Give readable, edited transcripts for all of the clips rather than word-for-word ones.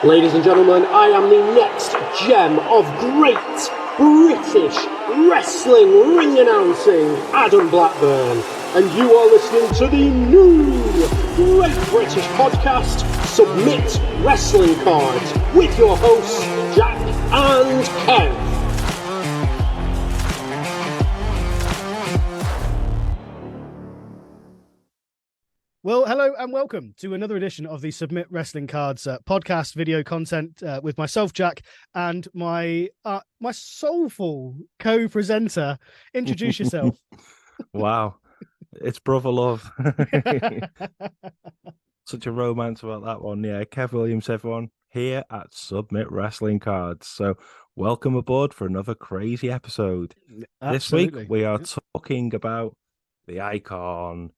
Ladies and gentlemen, I am the next gem of great British wrestling ring announcing, Adam Blackburn, and you are listening to the new Great British podcast, Submit Wrestling Cards, with your hosts, Jack and Kev. Well, hello and welcome to another edition of the Submit Wrestling Cards podcast video content with myself, Jack, and my soulful co-presenter. Introduce yourself. Wow, it's brother love. Such a romance about that one. Yeah, Kev Williams, everyone, here at Submit Wrestling Cards. So welcome aboard for another crazy episode. Absolutely. This week we are talking about the icon,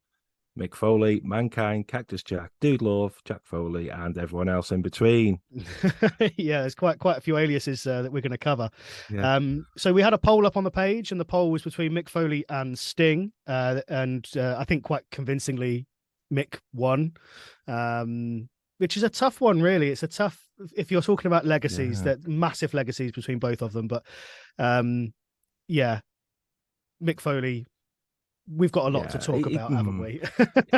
Mick Foley, Mankind, Cactus Jack, Dude Love, Jack Foley, and everyone else in between. Yeah, there's quite a few aliases that we're going to cover. Yeah. So we had a poll up on the page, and the poll was between Mick Foley and Sting, and I think quite convincingly Mick won, which is a tough one, really. It's a tough, if you're talking about legacies, that massive legacies between both of them. But yeah, Mick Foley. We've got a lot to talk about, haven't we?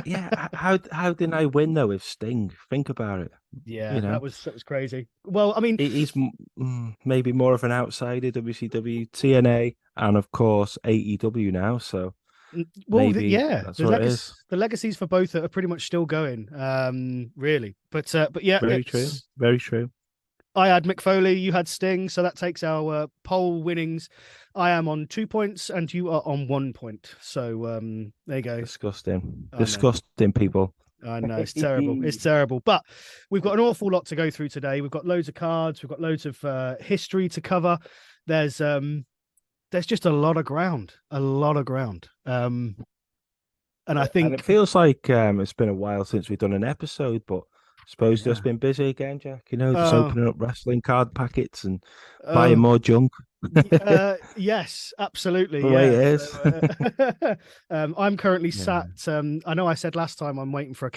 Yeah. How didn't I win though with Sting? Think about it. Yeah, that was crazy. Well, I mean, he's maybe more of an outsider, WCW, TNA, and of course AEW now. So, well, that's what it is. The legacies for both are pretty much still going. Really, but yeah, very true. Very true. I had Mick Foley, you had Sting, so that takes our poll winnings. I am on 2 points, and you are on 1 point. So there you go. Disgusting, disgusting people. I know, it's terrible. It's terrible. But we've got an awful lot to go through today. We've got loads of cards. We've got loads of history to cover. There's just a lot of ground. And I think and it feels like it's been a while since we've done an episode, but I suppose just been busy again, Jack. You know, just opening up wrestling card packets and buying more junk. Yes, absolutely. The way it is. So, I'm currently sat. I know I said last time I'm waiting for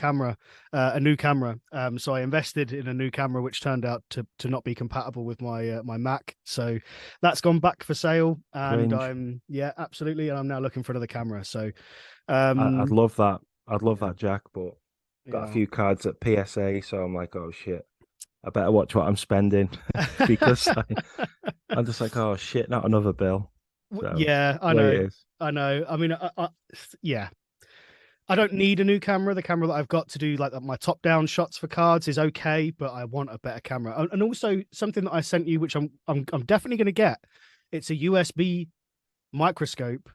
a new camera. So I invested in a new camera, which turned out to not be compatible with my my Mac. So that's gone back for sale, and absolutely. And I'm now looking for another camera. So I'd love that. I'd love that, Jack, but. Got a few cards at PSA, so I'm like, oh shit, I better watch what I'm spending because I'm just like, oh shit, not another bill. So, yeah, I know. I mean, I don't need a new camera. The camera that I've got to do like my top-down shots for cards is okay, but I want a better camera. And also something that I sent you, which I'm definitely going to get. It's a USB microscope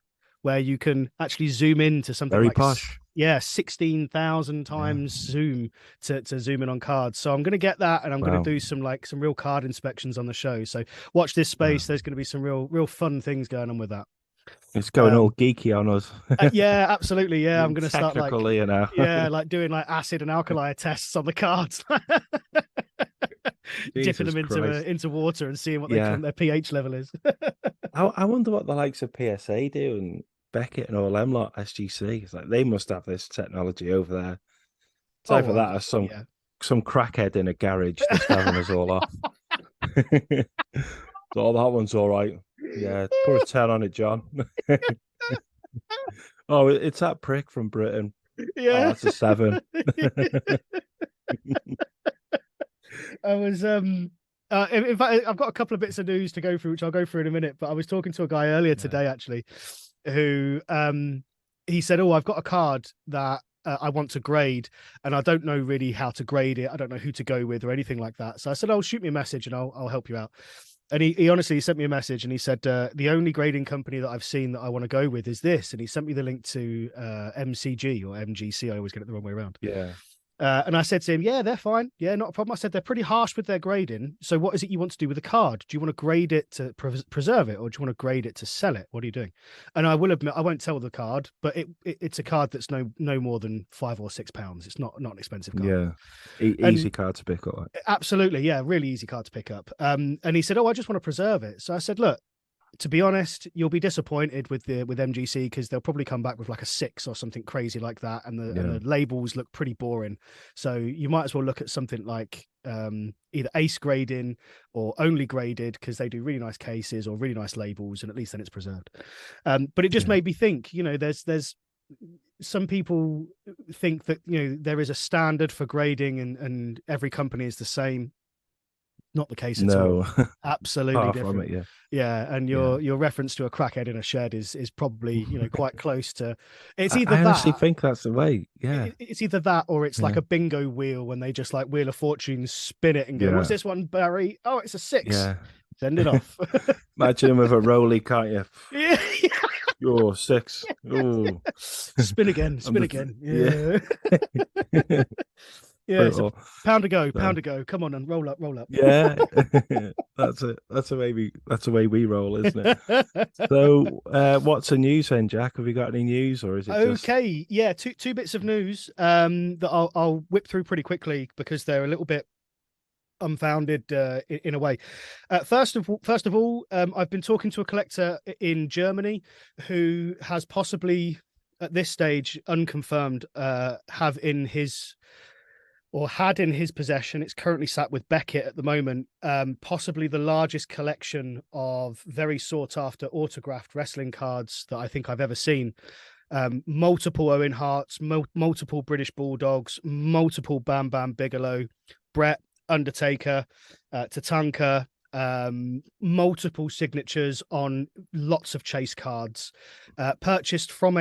where you can actually zoom into something very like posh. 16,000 times zoom to zoom in on cards. So I'm going to get that, and I'm going to do some real card inspections on the show. So watch this space. There's going to be some real fun things going on with that. It's going all geeky on us. Yeah, absolutely. Yeah, I'm going to start like doing like acid and alkali tests on the cards, dipping them into water and seeing what their pH level is. I wonder what the likes of PSA do and Beckett and all them lot, SGC. It's like they must have this technology over there. It's either that or some crackhead in a garage that's having us all off. So that one's all right. Yeah, put a 10 on it, John. Oh, it's that prick from Britain. Yeah, that's a 7. I was in fact, I've got a couple of bits of news to go through, which I'll go through in a minute. But I was talking to a guy earlier today, actually, who he said, "Oh, I've got a card that I want to grade, and I don't know really how to grade it. I don't know who to go with or anything like that." So I said, "Oh, shoot me a message, and I'll help you out." And he honestly sent me a message, and he said, "The only grading company that I've seen that I want to go with is this." And he sent me the link to MCG or MGC. I always get it the wrong way around. Yeah. And I said to him, yeah, they're fine. Yeah, not a problem. I said, they're pretty harsh with their grading. So what is it you want to do with the card? Do you want to grade it to preserve it, or do you want to grade it to sell it? What are you doing? And I will admit, I won't tell the card, but it's a card that's no more than £5 or £6. It's not an expensive card. Yeah, easy card to pick up. Absolutely, yeah, really easy card to pick up. And he said, oh, I just want to preserve it. So I said, look, to be honest, you'll be disappointed with MGC because they'll probably come back with like a 6 or something crazy like that, and the labels look pretty boring. So you might as well look at something like either ace grading or only graded, because they do really nice cases or really nice labels, and at least then it's preserved. But it just made me think, you know, there's some people think that, you know, there is a standard for grading and every company is the same. Not the case at all. Absolutely Far different. from it, yeah. And your reference to a crackhead in a shed is probably, you know, quite close to. It's either I honestly that. think that's the way. Yeah, It's either that or it's like a bingo wheel when they just like Wheel of Fortune, spin it and go, "What's this one, Barry? Oh, it's a 6. Yeah. Send it off." Imagine him with a rolly, can't you? Yeah. Oh, 6. Oh, Spin again. Yeah. Yeah. Yeah, so pound to go. Come on and roll up. Yeah, that's it. That's the way we roll, isn't it? So, what's the news then, Jack? Have you got any news, or is it okay? Yeah, two bits of news that I'll whip through pretty quickly because they're a little bit unfounded in a way. First of all, I've been talking to a collector in Germany who has possibly, at this stage, unconfirmed, had in his possession, it's currently sat with Beckett at the moment, possibly the largest collection of very sought after autographed wrestling cards that I think I've ever seen. Multiple Owen Harts, multiple British Bulldogs, multiple Bam Bam Bigelow, Brett, Undertaker, Tatanka, multiple signatures on lots of chase cards, purchased from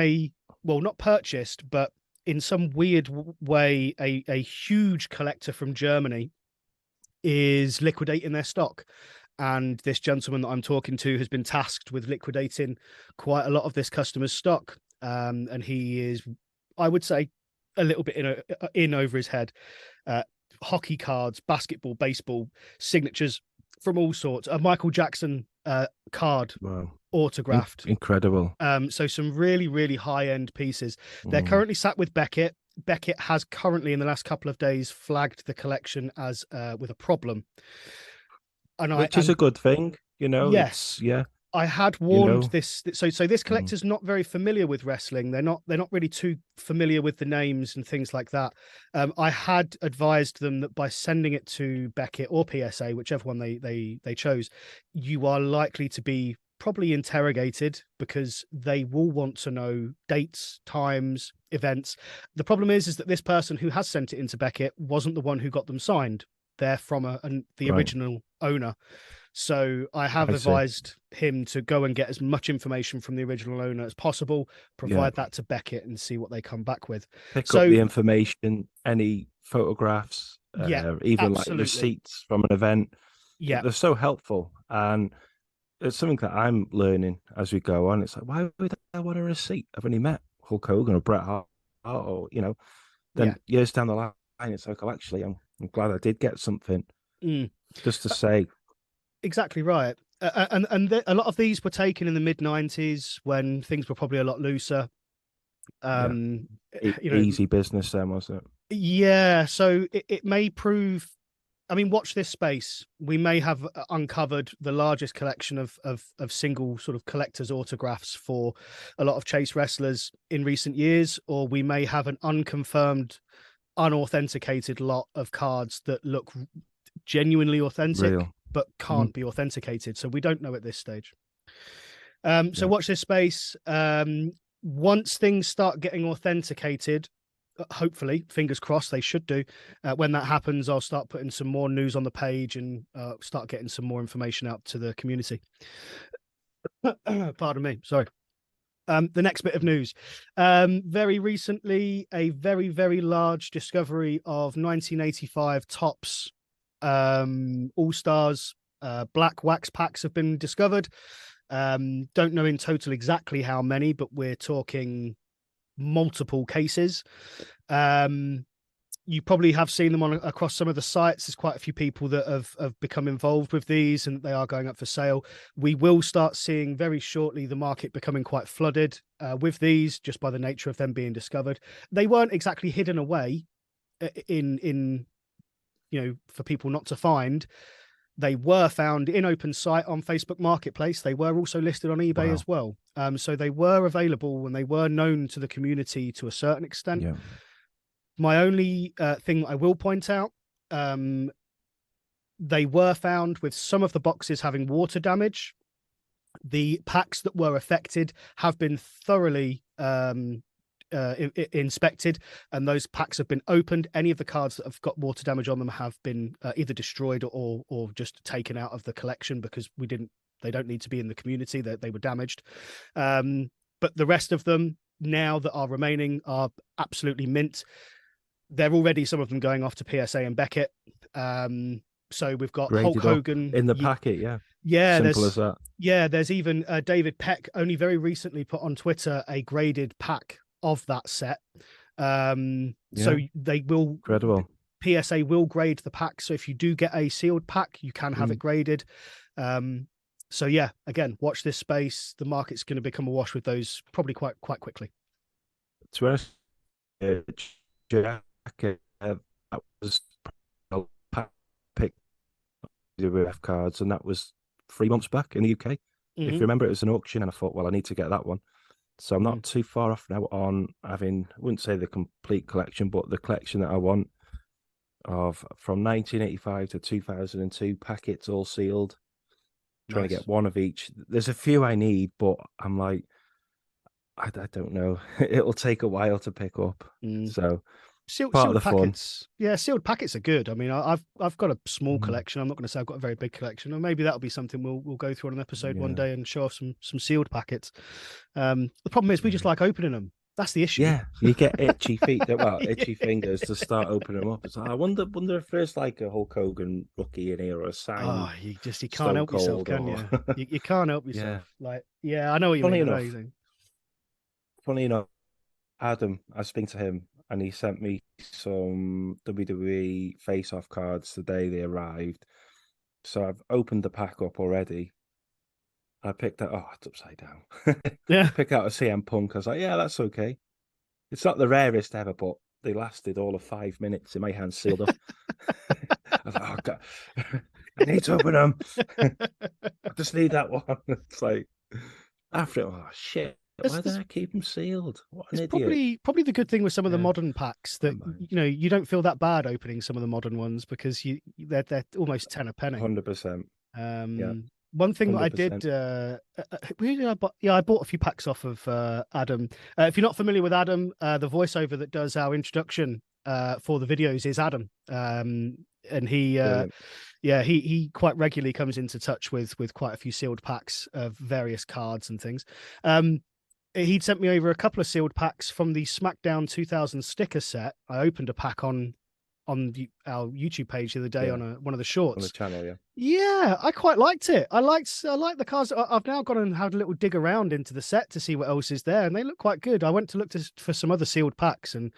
not purchased, but in some weird way, a huge collector from Germany is liquidating their stock. And this gentleman that I'm talking to has been tasked with liquidating quite a lot of this customer's stock. And he is, I would say, a little bit in over his head. Hockey cards, basketball, baseball, signatures from all sorts. A Michael Jackson card. Wow. Autographed. Incredible. So some really, really high-end pieces. They're currently sat with Beckett. Beckett has currently, in the last couple of days, flagged the collection as with a problem. Which is a good thing, you know. Yes. Yeah. I had warned this. So this collector's not very familiar with wrestling. They're not really too familiar with the names and things like that. I had advised them that by sending it to Beckett or PSA, whichever one they chose, you are likely to be probably interrogated because they will want to know dates, times, events. The problem is that this person who has sent it into Beckett wasn't the one who got them signed. They're from the original owner. So I have advised him to go and get as much information from the original owner as possible, provide that to Beckett and see what they come back with. Pick up the information, any photographs, even like receipts from an event. Yeah. They're so helpful. And it's something that I'm learning as we go on. It's like, why would I want a receipt? I've only met Hulk Hogan or Bret Hart, or, you know, then years down the line, it's like, oh, actually, I'm glad I did get something just to say. Exactly right. And a lot of these were taken in the mid-90s when things were probably a lot looser. Easy business then, wasn't it? Yeah. So it may prove, I mean, watch this space. We may have uncovered the largest collection of single sort of collector's autographs for a lot of chase wrestlers in recent years, or we may have an unconfirmed, unauthenticated lot of cards that look genuinely authentic, but can't be authenticated. So we don't know at this stage. So watch this space. Once things start getting authenticated, hopefully, fingers crossed, they should do. When that happens, I'll start putting some more news on the page and start getting some more information out to the community. Pardon me. Sorry. The next bit of news. Very recently, a very, very large discovery of 1985 Topps All-Stars black wax packs have been discovered. Don't know in total exactly how many, but we're talking multiple cases. You probably have seen them across some of the sites. There's quite a few people that have become involved with these, and they are going up for sale. We will start seeing very shortly the market becoming quite flooded with these, just by the nature of them being discovered. They weren't exactly hidden away in for people not to find. They were found in open sight on Facebook Marketplace. They were also listed on eBay as well. So they were available and they were known to the community to a certain extent. Yeah. My only thing that I will point out, They were found with some of the boxes having water damage. The packs that were affected have been thoroughly inspected, and those packs have been opened. Any of the cards that have got water damage on them have been either destroyed or just taken out of the collection because they don't need to be in the community, that they were damaged. But the rest of them now that are remaining are absolutely mint. They're already, some of them, going off to PSA and Beckett. So we've got Graded Hulk Hogan in the packet. Yeah. Simple as that. Yeah, there's even David Peck only very recently put on Twitter a graded pack of that set. So they will, incredible. PSA will grade the pack. So if you do get a sealed pack, you can have it graded. So yeah, again, watch this space. The market's going to become awash with those probably quite quickly. To be honest, Jack, that was pick WF cards, and that was 3 months back in the UK. If you remember, it was an auction, and I thought, well, I need to get that one. So I'm not too far off now on having, I wouldn't say the complete collection, but the collection that I want of from 1985 to 2002 packets all sealed. Trying to get one of each. There's a few I need, but I'm like, I don't know. It'll take a while to pick up. So sealed packets, fun. Yeah, sealed packets are good. I mean, I've got a small collection. I'm not going to say I've got a very big collection, or maybe that'll be something we'll go through on an episode one day and show off some sealed packets. The problem is we just like opening them. That's the issue. Yeah, you get itchy feet, itchy fingers to start opening them up. It's like, I wonder if there's like a Hulk Hogan rookie in here or a sign. Oh, you can't help yourself, can you? You can't help yourself. I know what you mean. Funny enough, Adam, I was speaking to him, and he sent me some WWE face-off cards the day they arrived. So I've opened the pack up already. I picked out, it's upside down. Yeah. I picked out a CM Punk. I was like, yeah, that's okay. It's not the rarest ever, but they lasted all of 5 minutes in my hand sealed up. I was like, oh, God, I need to open them. I just need that one. It's like, after, oh, shit. Why did I keep them sealed? What an idiot. Probably the good thing with some of the modern packs that you don't feel that bad opening some of the modern ones because they're almost 10 a penny. 100%. One thing 100%. That I did, I bought a few packs off of Adam. If you're not familiar with Adam, the voiceover that does our introduction for the videos is Adam, and he quite regularly comes into touch with quite a few sealed packs of various cards and things. He'd sent me over a couple of sealed packs from the SmackDown 2000 sticker set. I opened a pack on our YouTube page the other day on one of the shorts. On the channel, yeah, I quite liked it. I like the cards. I've now gone and had a little dig around into the set to see what else is there, and they look quite good. I went to look for some other sealed packs, and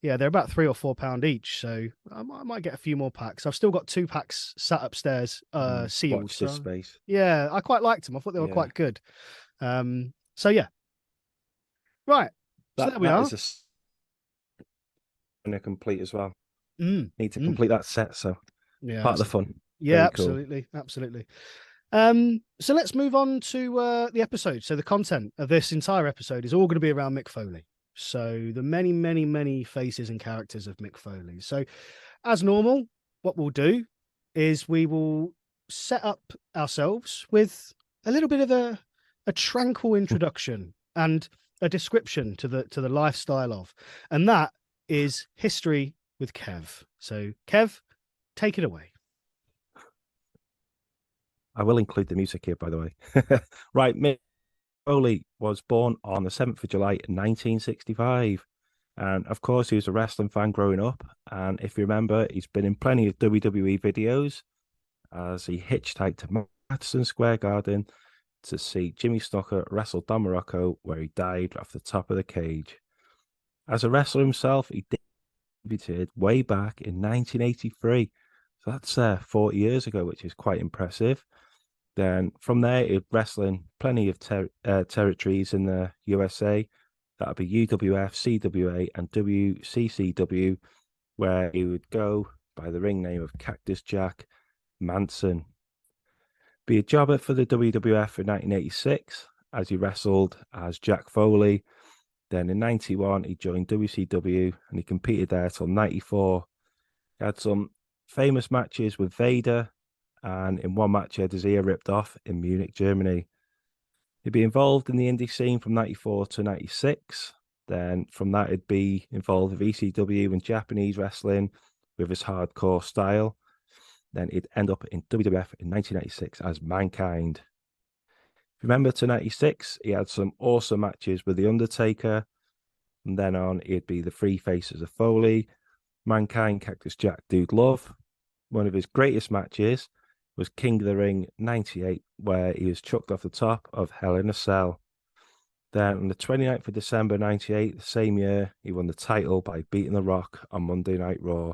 yeah, they're about £3 or £4 each. So I might get a few more packs. I've still got 2 packs sat upstairs, sealed. Watch this space. Yeah, I quite liked them. I thought they were quite good. So yeah. Right. So there we are. And complete as well. Need to complete that set, so part of the fun. Yeah, absolutely. So let's move on to the episode. So the content of this entire episode is all going to be around Mick Foley. So the many, many, many faces and characters of Mick Foley. So as normal, what we'll do is we will set up ourselves with a little bit of a tranquil introduction and a description to the lifestyle of, and that is history with Kev. So Kev, take it away. I will include the music here, by the way. Right, Mick Foley was born on the 7th of July 1965, and of course he was a wrestling fan growing up, and if you remember, he's been in plenty of WWE videos as he hitchhiked to Madison Square Garden to see Jimmy Snuka wrestle Don Morocco, where he died off the top of the cage. As a wrestler himself, he debuted way back in 1983. So that's 40 years ago, which is quite impressive. Then from there, he'd wrestle in plenty of territories in the USA. That would be UWF, CWA, and WCCW, where he would go by the ring name of Cactus Jack Manson. Be a jobber for the WWF in 1986 as he wrestled as Jack Foley. Then in 91, he joined WCW and he competed there till 94. He had some famous matches with Vader, and in one match he had his ear ripped off in Munich, Germany. He'd be involved in the indie scene from 94 to 96. Then from that, he'd be involved with ECW and Japanese wrestling with his hardcore style. Then he'd end up in WWF in 1996 as Mankind. Remember to 96, he had some awesome matches with The Undertaker. From then on, he'd be the Three Faces of Foley, Mankind, Cactus Jack, Dude Love. One of his greatest matches was King of the Ring 98, where he was chucked off the top of Hell in a Cell. Then on the 29th of December 98, the same year, he won the title by beating The Rock on Monday Night Raw.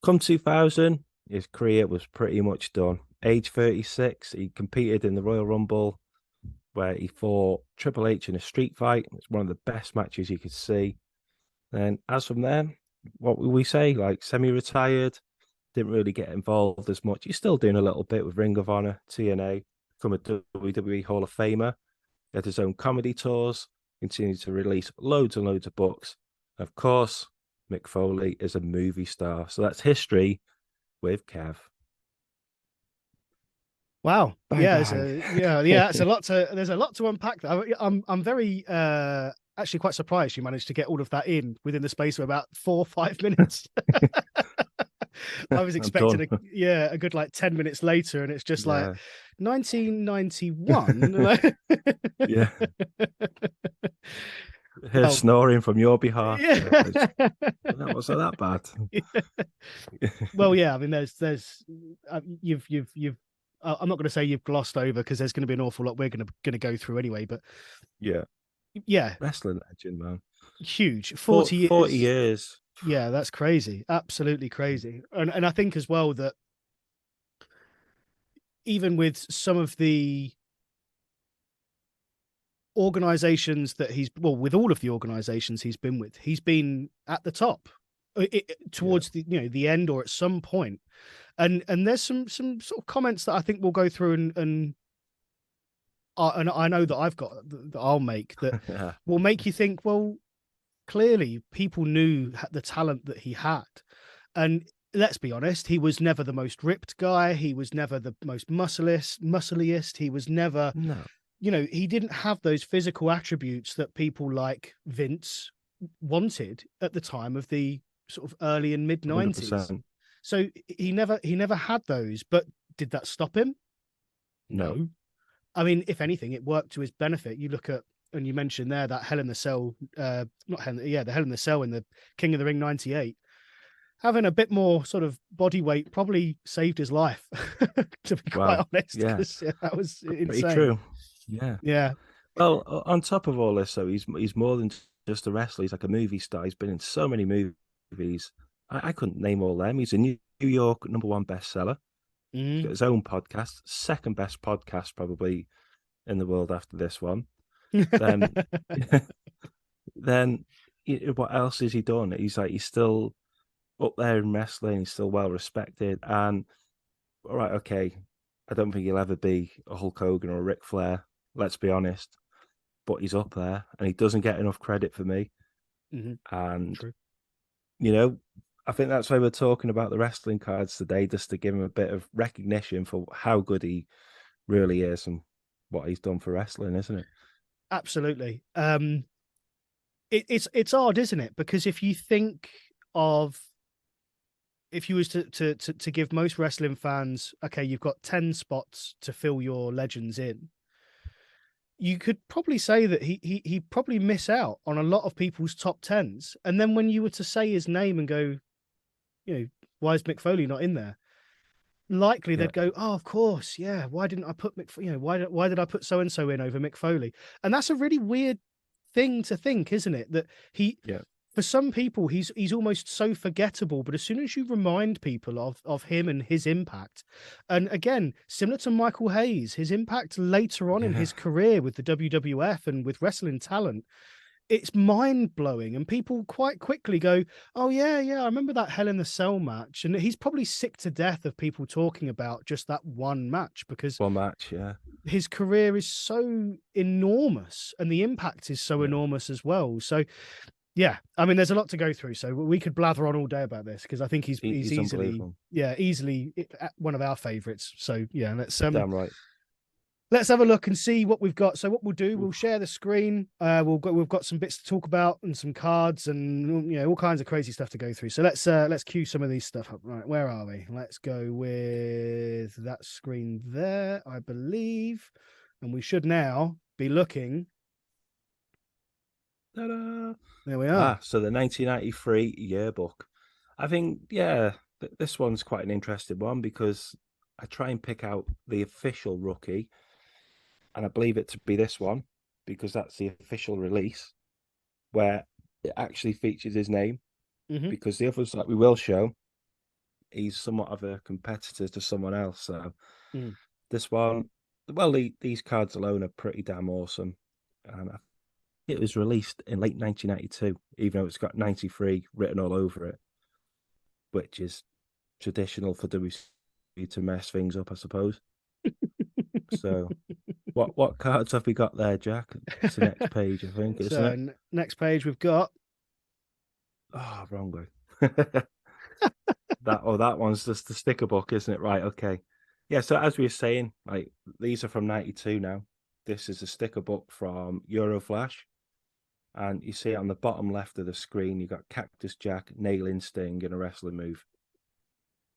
Come 2000, his career was pretty much done. Age 36, he competed in the Royal Rumble, where he fought Triple H in a street fight. It's one of the best matches you could see. And as from then, what would we say? Like semi-retired, didn't really get involved as much. He's still doing a little bit with Ring of Honor, TNA, from a WWE Hall of Famer. He had his own comedy tours, continued to release loads and loads of books. Of course, Mick Foley is a movie star. So that's history with Kev. Wow. Bang, Yeah, bang. it's a lot to there's a lot to unpack. I'm very actually quite surprised you managed to get all of that in within the space of about 4 or 5 minutes. I was expecting a good like 10 minutes later, and it's just like 1991. Yeah. Here's snoring from your behalf. Yeah. That wasn't that bad. Yeah. Well, yeah, I mean, there's you've I'm not going to say you've glossed over, because there's going to be an awful lot we're going to go through anyway, but yeah, wrestling legend, man. Huge. 40 years. Yeah, that's crazy. Absolutely crazy. And I think as well that even with some of the organizations that with all of the organizations he's been with, he's been at the top towards the end or at some point. And there's some sort of comments that I think we'll go through and I know that I've got that I'll make that will make you think, well, clearly people knew the talent that he had. And let's be honest, he was never the most ripped guy. He was never the most muscliest. He was never, he didn't have those physical attributes that people like Vince wanted at the time of the sort of early and mid 90s. 100%. So he never had those, but did that stop him? No. I mean, if anything, it worked to his benefit. You look at, and you mentioned there that Hell in the Cell, the Hell in the Cell in the King of the Ring 98, having a bit more sort of body weight probably saved his life, to be quite honest. Yeah. That was insane. Pretty true. Yeah. Yeah. Well, on top of all this, though, he's more than just a wrestler. He's like a movie star. He's been in so many movies. I couldn't name all them. He's a New York #1 bestseller. He's got his own podcast, second best podcast probably in the world after this one. Then what else has he done? He's still up there in wrestling. He's still well respected. And all right, okay, I don't think he'll ever be a Hulk Hogan or a Ric Flair. Let's be honest. But he's up there, and he doesn't get enough credit for me. And True. I think that's why we're talking about the wrestling cards today, just to give him a bit of recognition for how good he really is and what he's done for wrestling, isn't it? Absolutely. It's odd, isn't it? Because if you was to give most wrestling fans, okay, you've got 10 spots to fill your legends in, you could probably say that he probably miss out on a lot of people's top 10s. And then when you were to say his name and go, why is Mick Foley not in there? Likely they'd go, oh, of course, yeah. Why didn't I put why did I put so and so in over Mick Foley? And that's a really weird thing to think, isn't it? That for some people he's almost so forgettable, but as soon as you remind people of him and his impact, and again, similar to Michael Hayes, his impact later on in his career with the WWF and with wrestling talent, it's mind-blowing, and people quite quickly go, oh yeah, I remember that Hell in the Cell match. And he's probably sick to death of people talking about just that one match, because his career is so enormous and the impact is so enormous as well. So Yeah, I mean, there's a lot to go through, so we could blather on all day about this because I think he's easily, unbelievable. easily one of our favorites. So yeah, Damn right. let's have a look and see what we've got. So what we'll do, we'll share the screen. We've got some bits to talk about and some cards and all kinds of crazy stuff to go through. So let's cue some of these stuff up. Right, where are we? Let's go with that screen there, I believe, and we should now be looking. Ta-da! There we are. So the 1993 yearbook. I think, yeah, this one's quite an interesting one because I try and pick out the official rookie, and I believe it to be this one because that's the official release where it actually features his name. Mm-hmm. Because the others that we will show, he's somewhat of a competitor to someone else. So this one, well, these cards alone are pretty damn awesome. And it was released in late 1992, even though it's got 93 written all over it, which is traditional for WCW to mess things up, I suppose. So, what cards have we got there, Jack? It's the next page, I think, isn't it? Next page we've got. Oh, wrong way. that one's just the sticker book, isn't it? Right, okay. Yeah, so as we were saying, like these are from 92 now. This is a sticker book from Euroflash. And you see on the bottom left of the screen, you've got Cactus Jack, nailing Sting, and a wrestling move.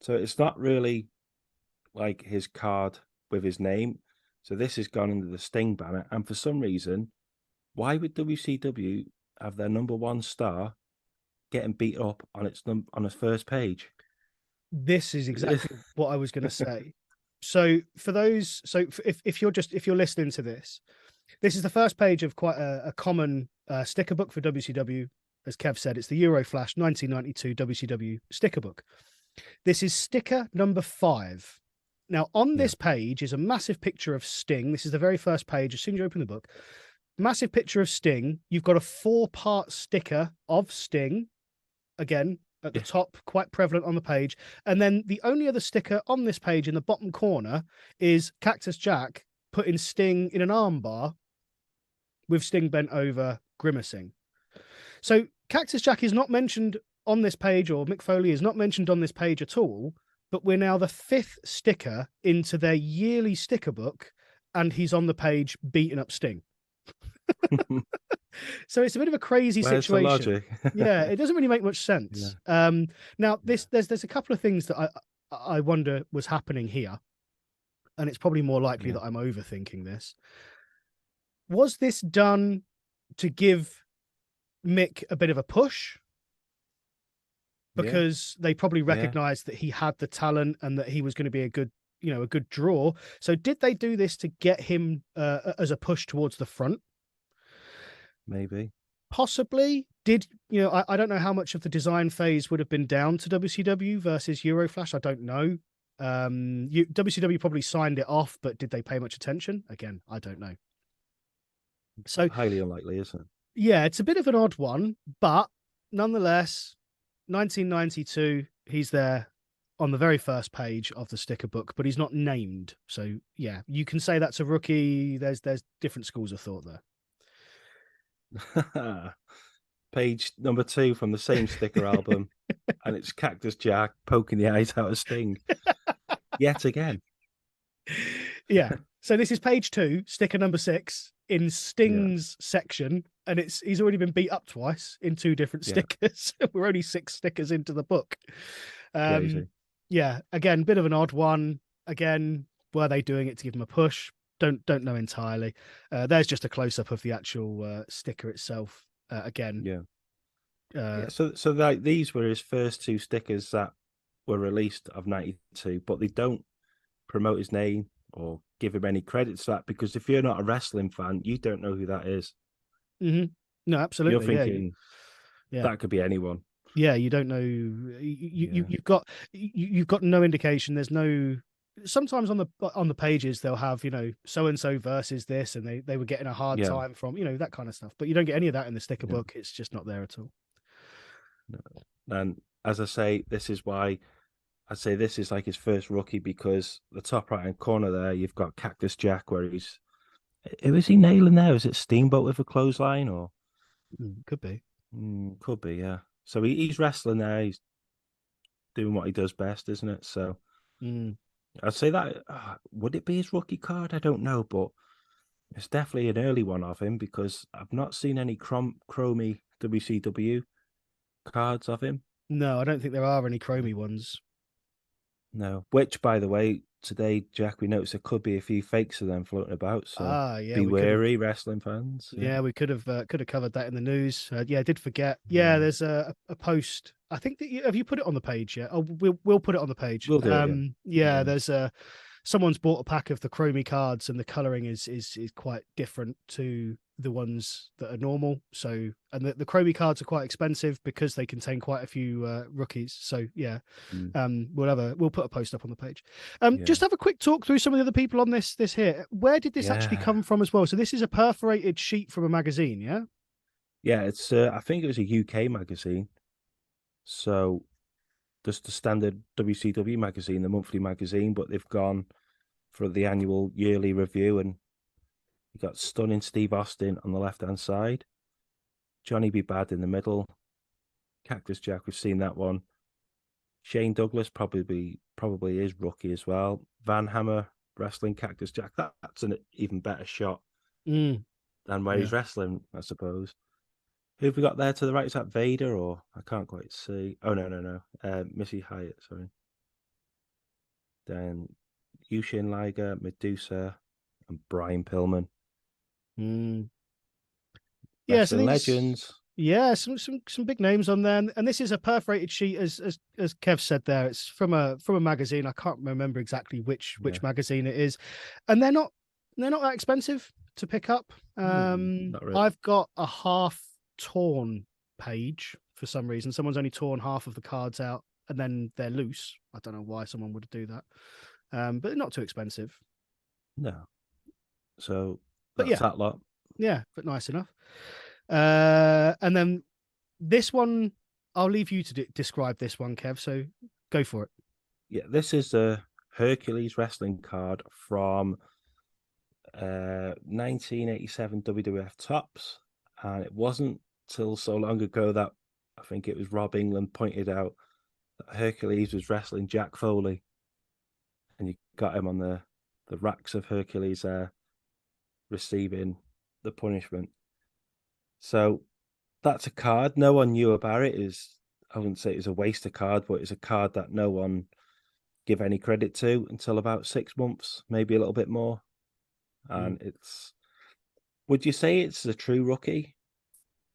So it's not really like his card with his name. So this has gone under the Sting banner. And for some reason, why would WCW have their number one star getting beat up on on his first page? This is exactly what I was going to say. So for those, if you're listening to this, this is the first page of quite a common sticker book for WCW. As Kev said, it's the Euroflash 1992 WCW sticker book. This is sticker number 5. Now, on this page is a massive picture of Sting. This is the very first page. As soon as you open the book, massive picture of Sting. You've got a 4-part sticker of Sting, again, at the top, quite prevalent on the page. And then the only other sticker on this page in the bottom corner is Cactus Jack putting Sting in an armbar with Sting bent over, grimacing. So Cactus Jack is not mentioned on this page, or Mick Foley is not mentioned on this page at all, but we're now the 5th sticker into their yearly sticker book, and he's on the page beating up Sting. So it's a bit of a crazy situation. The logic? Yeah, it doesn't really make much sense. Yeah. Now, there's a couple of things that I wonder was happening here, and it's probably more likely that I'm overthinking this. Was this done to give Mick a bit of a push? Because they probably recognized that he had the talent and that he was going to be a good draw. So did they do this to get him as a push towards the front? Maybe. Possibly. I don't know how much of the design phase would have been down to WCW versus Euroflash. I don't know. WCW probably signed it off, but did they pay much attention? Again, I don't know. So highly unlikely, isn't it? Yeah, it's a bit of an odd one, but nonetheless, 1992, he's there on the very first page of the sticker book, but he's not named. So yeah, you can say that's a rookie. There's different schools of thought there. Page number 2 from the same sticker album, and it's Cactus Jack poking the eyes out of Sting yet again. Yeah. So this is page 2, sticker number 6 in Sting's section, and he's already been beat up twice in 2 different stickers. We're only 6 stickers into the book. Crazy. Yeah. Again, bit of an odd one. Again, were they doing it to give him a push? Don't know entirely. There's just a close up of the actual sticker itself. Again. So these were his first 2 stickers that were released of 92, but they don't promote his name or give him any credit to that, because if you're not a wrestling fan, you don't know who that is. Mm-hmm. No, absolutely. You're thinking that could be anyone. Yeah, you don't know. You've got no indication. There's no. Sometimes on the pages they'll have so and so versus this, and they were getting a hard time from that kind of stuff. But you don't get any of that in the sticker book. It's just not there at all. No. And as I say, this is why I'd say this is like his first rookie, because the top right hand corner there, you've got Cactus Jack, where who is he nailing there? Is it Steamboat with a clothesline, or could be? Could be, yeah. So he's wrestling there. He's doing what he does best, isn't it? So I'd say that would it be his rookie card? I don't know, but it's definitely an early one of him because I've not seen any chromey WCW cards of him. No, I don't think there are any chromey ones. No, which, by the way, today, Jack, we noticed there could be a few fakes of them floating about. So be wary, wrestling fans. Yeah, we could have covered that in the news. Yeah, I did forget. Yeah, there's a post. I think that have you put it on the page yet? Oh, we'll put it on the page. We'll do it, yeah, there's someone's bought a pack of the chromey cards, and the coloring is quite different to the ones that are normal. So, and the chromey cards are quite expensive because they contain quite a few rookies. So yeah, we'll put a post up on the page. Just have a quick talk through some of the other people on this here. Where did this actually come from as well? So this is a perforated sheet from a magazine, yeah? Yeah, it's I think it was a UK magazine. So just the standard WCW magazine, the monthly magazine, but they've gone for the annual yearly review, and you got stunning Steve Austin on the left-hand side, Johnny B. Bad in the middle, Cactus Jack, we've seen that one. Shane Douglas probably is rookie as well. Van Hammer wrestling Cactus Jack. That's an even better shot than where he's wrestling, I suppose. Who have we got there to the right? Is that Vader, or I can't quite see? Oh, no. Missy Hyatt, sorry. Then Yushin Liger, Medusa, and Brian Pillman. Yeah, so legends. Yeah, some big names on there, and this is a perforated sheet, as Kev said there. It's from a magazine. I can't remember exactly which magazine it is, and they're not that expensive to pick up. Not really. I've got a half torn page for some reason. Someone's only torn half of the cards out, and then they're loose. I don't know why someone would do that, but they're not too expensive. No, so that's that lot. Yeah, but nice enough. And then this one, I'll leave you to describe this one, Kev. So go for it. Yeah, this is a Hercules wrestling card from 1987 WWF Tops, and it wasn't till so long ago that I think it was Rob England pointed out that Hercules was wrestling Jack Foley, and you got him on the racks of Hercules receiving the punishment. So that's a card no one knew about it. I wouldn't say it was a waste of card, but it's a card that no one give any credit to until about 6 months, maybe a little bit more. And would you say it's a true rookie?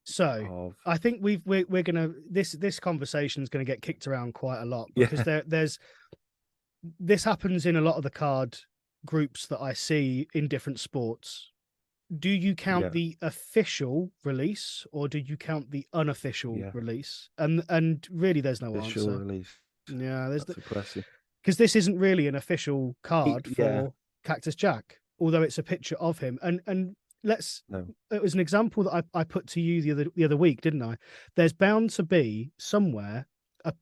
So I think we're gonna this conversation is gonna get kicked around quite a lot because this happens in a lot of the card groups that I see in different sports. Do you count the official release or do you count the unofficial release? And really, there's no official answer. Release. Yeah, there's a question because this isn't really an official card for Cactus Jack, although it's a picture of him. And it was an example that I put to you the other week, didn't I? There's bound to be somewhere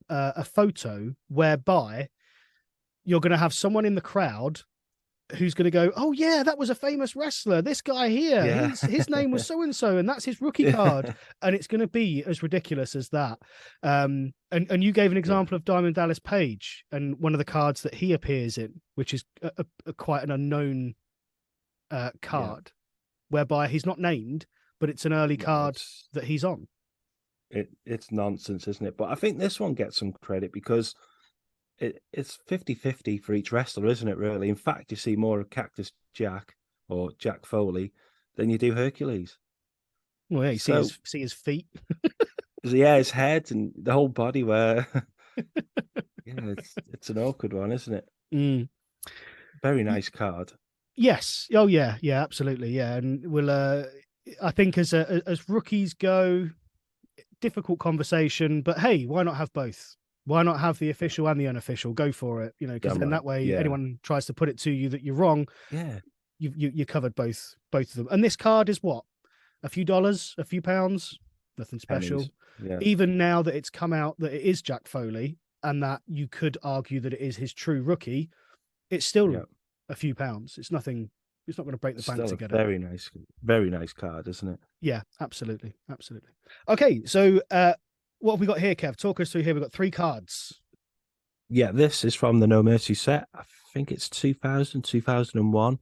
a photo whereby you're going to have someone in the crowd who's going to go, oh yeah, that was a famous wrestler. This guy here, his name was so and so, and that's his rookie card. And it's going to be as ridiculous as that. And you gave an example of Diamond Dallas Page and one of the cards that he appears in, which is a quite an unknown card, whereby he's not named, but it's an early card that he's on. It's nonsense, isn't it? But I think this one gets some credit because it's 50-50 for each wrestler, isn't it, really? In fact, you see more of Cactus Jack or Jack Foley than you do Hercules. Well, yeah, you see his feet. His head and the whole body where... it's an awkward one, isn't it? Very nice card. Yes. Oh, yeah. Yeah, absolutely. Yeah. And we'll, I think as rookies go, difficult conversation, but hey, why not have both? Why not have the official and the unofficial? Go for it, because then that way anyone tries to put it to you that you're wrong. Yeah, you covered both of them. And this card is what? A few dollars, a few pounds, nothing special. Yeah. Even now that it's come out that it is Jack Foley and that you could argue that it is his true rookie, it's still a few pounds. It's nothing It's not going to break the bank Still to a get it. very nice card, isn't it? Yeah, absolutely. Okay, so what have we got here, Kev? Talk us through here. We've got 3 cards. Yeah, this is from the No Mercy set. I think it's 2001.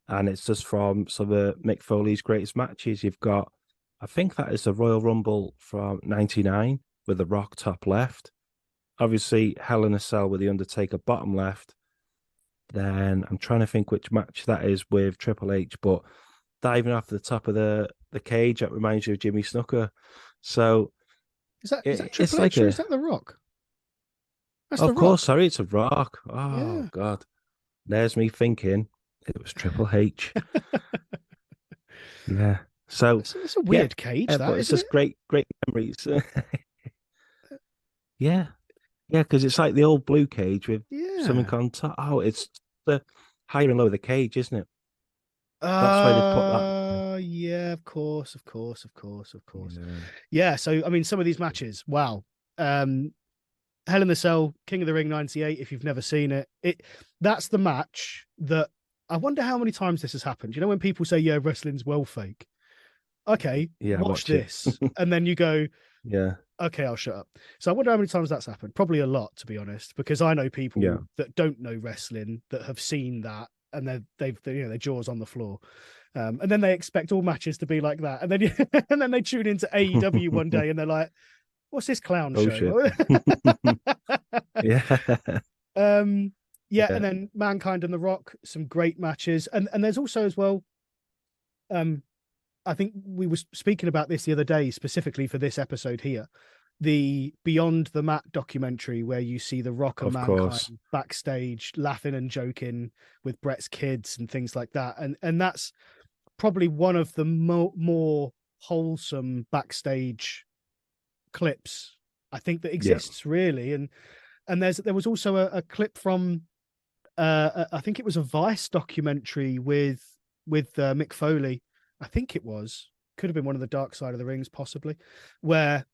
And it's just from some of Mick Foley's greatest matches. You've got, I think that is the Royal Rumble from 99 with the Rock top left. Obviously, Hell in a Cell with the Undertaker bottom left. Then I'm trying to think which match that is with Triple H, but diving off the top of the cage, that reminds you of Jimmy Snooker. So Is that Triple it's H like or is that The Rock? That's The of course, Rock. sorry, it's a Rock. Oh, Yeah. God. There's me thinking it was Triple H. Yeah. So it's a weird cage, but it's just great memories. Yeah. Yeah, because it's like the old blue cage with something on top. Oh, it's the higher and lower the cage, isn't it? That's why they put that. Yeah, of course. Yeah, so I mean, some of these matches, wow. Hell in the Cell, King of the Ring 98, if you've never seen it, that's the match that I wonder how many times this has happened. You know, when people say, yeah, wrestling's well fake. Okay, Yeah, watch this. And then you go, yeah, okay, I'll shut up. So I wonder how many times that's happened. Probably a lot, to be honest, because I know people that don't know wrestling that have seen that and they've their jaws on the floor. And then they expect all matches to be like that. And then and then they tune into AEW one day and they're like, what's this clown show? Yeah. Yeah, and then Mankind and The Rock, some great matches. And there's also as well, I think we were speaking about this the other day, specifically for this episode here, the Beyond the Mat documentary where you see The Rock and Mankind backstage laughing and joking with Brett's kids and things like that. And that's probably one of the more wholesome backstage clips I think that exists, really. And there was also a clip from I think it was a Vice documentary with Mick Foley. I think it could have been one of the Dark Side of the Rings, possibly, where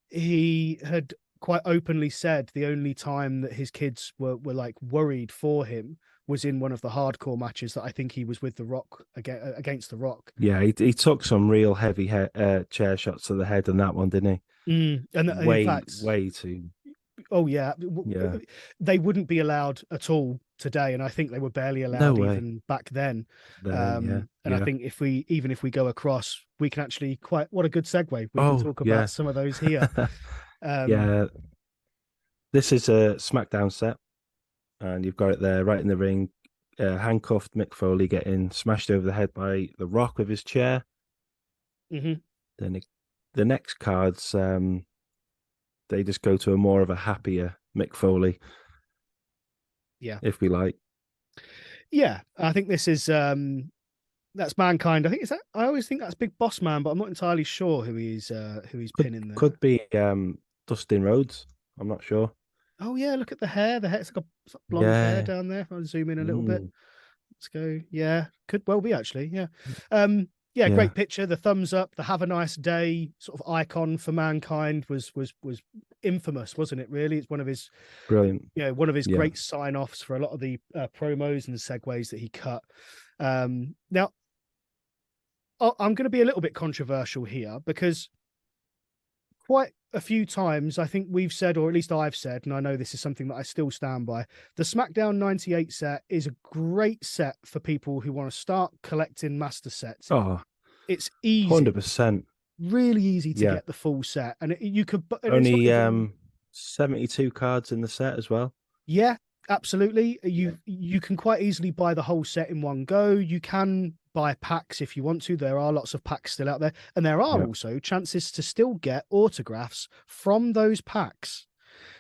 he had quite openly said the only time that his kids were like worried for him was in one of the hardcore matches that I think he was with The Rock against The Rock. Yeah, he took some real heavy chair shots to the head in that one, didn't he? And way, in fact, way too. Oh yeah, they wouldn't be allowed at all today, and I think they were barely allowed even back then. And I think if we go across, we can actually what a good segue. We can talk about some of those here. Yeah, this is a SmackDown set, and you've got it there right in the ring. Handcuffed Mick Foley getting smashed over the head by The Rock with his chair. Mm-hmm. Then the next cards, they just go to a more of a happier Mick Foley. Yeah. If we like. Yeah, I think this is that's Mankind. I think I always think that's Big Boss Man, but I'm not entirely sure who he's pinning there. Could be Dustin Rhodes. I'm not sure. Oh yeah, look at the hair. The hair's got blonde hair down there. If I zoom in a little bit. Let's go. Yeah, could well be actually. Yeah. Yeah, great picture. The thumbs up, the have a nice day sort of icon for Mankind was infamous, wasn't it? Really, it's one of his brilliant. One of his great sign-offs for a lot of the promos and segues that he cut. Now, I'm going to be a little bit controversial here because quite a few times I think we've said, or at least I've said, and I know this is something that I still stand by, the SmackDown 98 set is a great set for people who want to start collecting master sets. Oh, it's easy. 100%. Really easy to get the full set. And you could... Only 72 cards in the set as well. Yeah, absolutely. You can quite easily buy the whole set in one go. You can buy packs if you want to. There are lots of packs still out there. And there are also chances to still get autographs from those packs.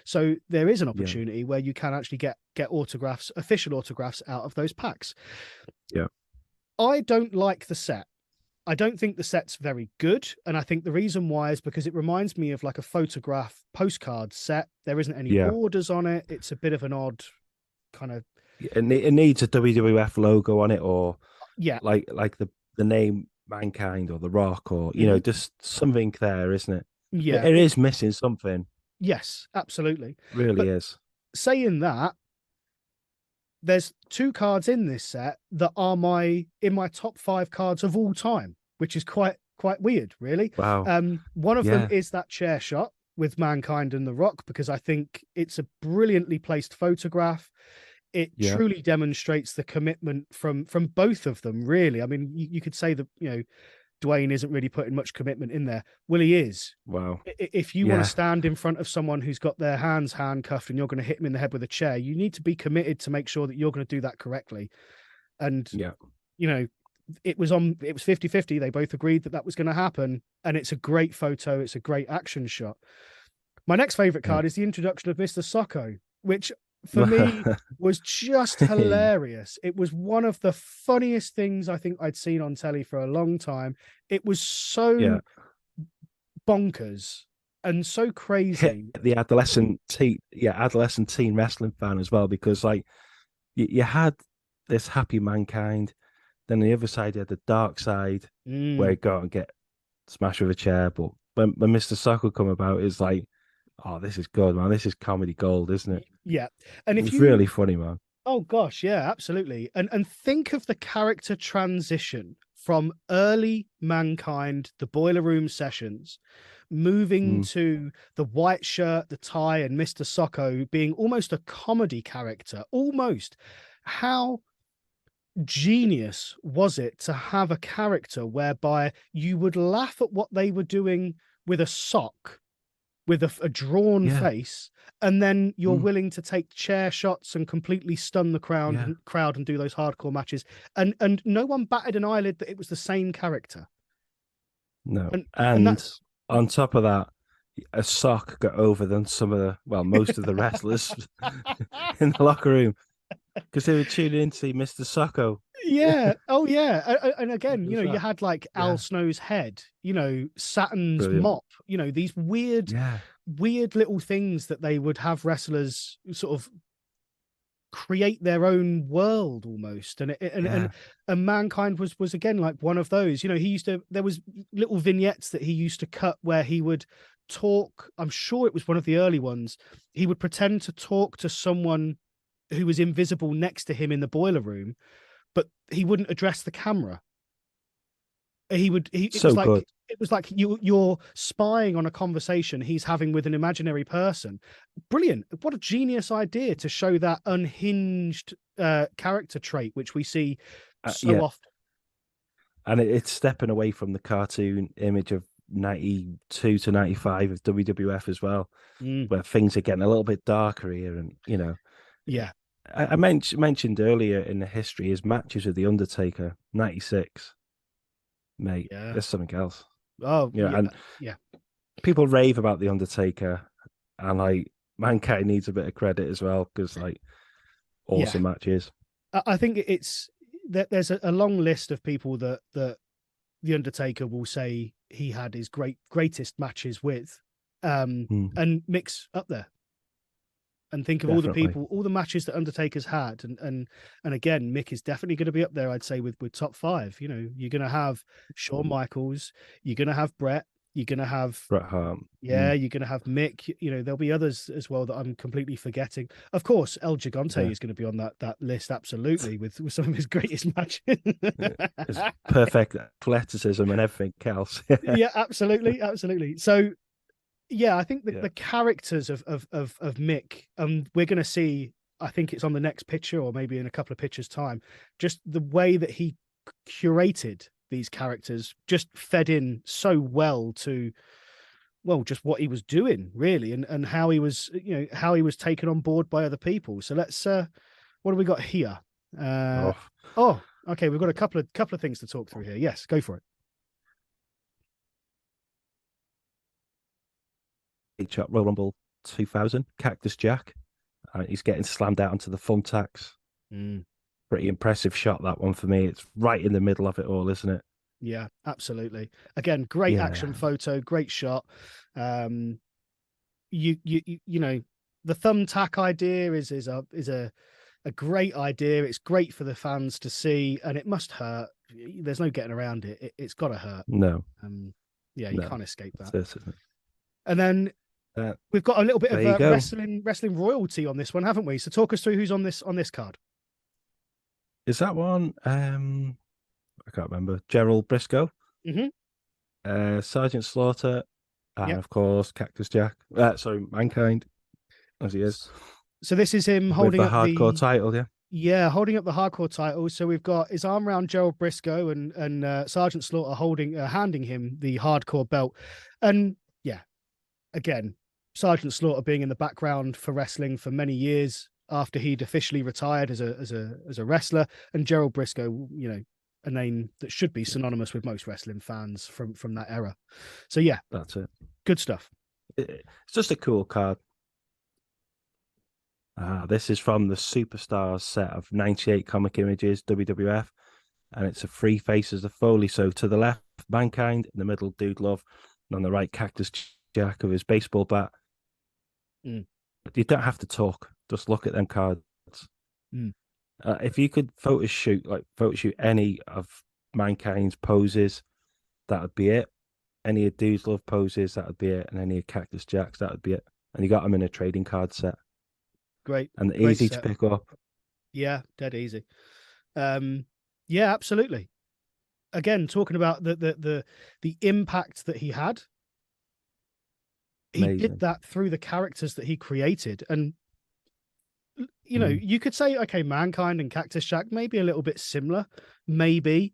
So there is an opportunity where you can actually get autographs, official autographs out of those packs. Yeah. I don't like the set. I don't think the set's very good. And I think the reason why is because it reminds me of like a photograph postcard set. There isn't any borders on it. It's a bit of an odd kind of... It needs a WWF logo on it, or like the name Mankind or The Rock, or just something there, isn't it? Yeah, it is missing something. Yes, absolutely. Really is. Saying that, there's 2 cards in this set that are in my top 5 cards of all time, which is quite weird, really. Wow. One of them is that chair shot with Mankind and The Rock, because I think it's a brilliantly placed photograph. It truly demonstrates the commitment from both of them, really. I mean, you could say that, Dwayne isn't really putting much commitment in there. Well, he is. Wow. If you want to stand in front of someone who's got their hands handcuffed and you're going to hit them in the head with a chair, you need to be committed to make sure that you're going to do that correctly. And, it was 50-50. They both agreed that was going to happen. And it's a great photo. It's a great action shot. My next favorite card is the introduction of Mr. Socko, which for me was just hilarious. It was one of the funniest things I think I'd seen on telly for a long time. It was so bonkers and so crazy. The adolescent teen wrestling fan as well, because like you had this happy Mankind, then the other side you had the dark side where you go out and get smashed with a chair. But when Mr. Socko come about, it's like, oh, this is good, man. This is comedy gold, isn't it? Yeah. And it's really funny, man. Oh gosh, yeah, absolutely. And think of the character transition from early Mankind, the Boiler Room sessions, moving to the white shirt, the tie, and Mr. Socko being almost a comedy character. Almost. How genius was it to have a character whereby you would laugh at what they were doing with a sock, with a drawn face, and then you're willing to take chair shots and completely stun the crowd and do those hardcore matches, and no one batted an eyelid that it was the same character. No, and on top of that, a sock got over than most of the wrestlers in the locker room, because they were tuning in to see Mr. Socko. Yeah. Oh, yeah. And again, you had like Al Snow's head, Saturn's mop, these weird little things that they would have wrestlers sort of create their own world almost. And Mankind was again like one of those. There was little vignettes that he used to cut where he would talk. I'm sure it was one of the early ones. He would pretend to talk to someone who was invisible next to him in the boiler room, but he wouldn't address the camera. It was like you're spying on a conversation he's having with an imaginary person. Brilliant. What a genius idea to show that unhinged character trait, which we see so often. And it's stepping away from the cartoon image of 92 to 95 of WWF as well, where things are getting a little bit darker here. And, yeah. I mentioned earlier in the history his matches with The Undertaker, 96. Mate, there's something else. Oh, and people rave about The Undertaker, and like Mankind needs a bit of credit as well, because like awesome matches. I think there's a long list of people that The Undertaker will say he had his greatest matches with, and Mick's up there. And think of all the people, all the matches that Undertaker's had, and again, Mick is definitely going to be up there, I'd say, with top 5. You're going to have Shawn Michaels, you're going to have Bret, you're going to have Bret Hart, you're going to have Mick. There'll be others as well that I'm completely forgetting. Of course, El Gigante is going to be on that list, absolutely, with some of his greatest matches. His perfect athleticism and everything else. Yeah, absolutely. So. Yeah, I think the characters of Mick, we're going to see, I think it's on the next picture or maybe in a couple of pictures' time, just the way that he curated these characters just fed in so well to, just what he was doing, really, and how he was, how he was taken on board by other people. So let's, what do we got here? Okay, we've got a couple of things to talk through here. Yes, go for it. Royal Rumble 2000, Cactus Jack. He's getting slammed out onto the thumbtacks. Pretty impressive shot, that one, for me. It's right in the middle of it all, isn't it? Yeah, absolutely. Again, great action photo, great shot. The thumbtack idea is a great idea. It's great for the fans to see, and it must hurt. There's no getting around it. It's got to hurt. No. You can't escape that. That's it. And then we've got a little bit of wrestling royalty on this one, haven't we? So talk us through who's on this card. Is that one? I can't remember. Gerald Briscoe, Sergeant Slaughter, and Yep. of course Cactus Jack. Sorry, Mankind, as he is. So this is him With holding the up hardcore the title, yeah. Yeah, holding up the hardcore title. So we've got his arm around Gerald Briscoe and Sergeant Slaughter handing him the hardcore belt. And yeah, again, Sergeant Slaughter being in the background for wrestling for many years after he'd officially retired as a wrestler, and Gerald Briscoe, a name that should be synonymous with most wrestling fans from that era. So yeah, That's it. good stuff. It's just a cool card. This is from the Superstars set of 98 Comic Images, WWF, and it's a three faces of Foley. So to the left, Mankind, in the middle, Dude Love, and on the right, Cactus Jack with his baseball bat. You don't have to talk, just look at them cards. If you could photo shoot any of Mankind's poses, that would be it. Any of Dude's Love poses, that would be it. And any of Cactus Jack's, that would be it. And you got them in a trading card set. Great. And great easy set. to pick up. Yeah, dead easy. Yeah, absolutely. Again, talking about the impact that he had. He Amazing. did that through the characters that he created. And you could say, okay, Mankind and Cactus Jack maybe a little bit similar, maybe.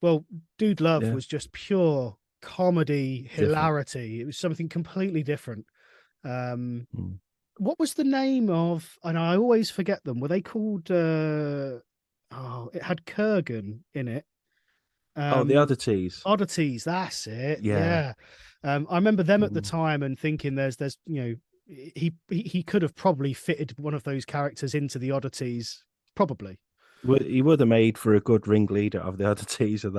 Well, Dude Love was just pure comedy, hilarity. It was something completely different. What was the name of, and I always forget them, were they called it had Kurgan in it. The Oddities. Oddities, that's it. Yeah. I remember them at the time and thinking there's he could have probably fitted one of those characters into the Oddities, probably. He would have made for a good ringleader of the Oddities of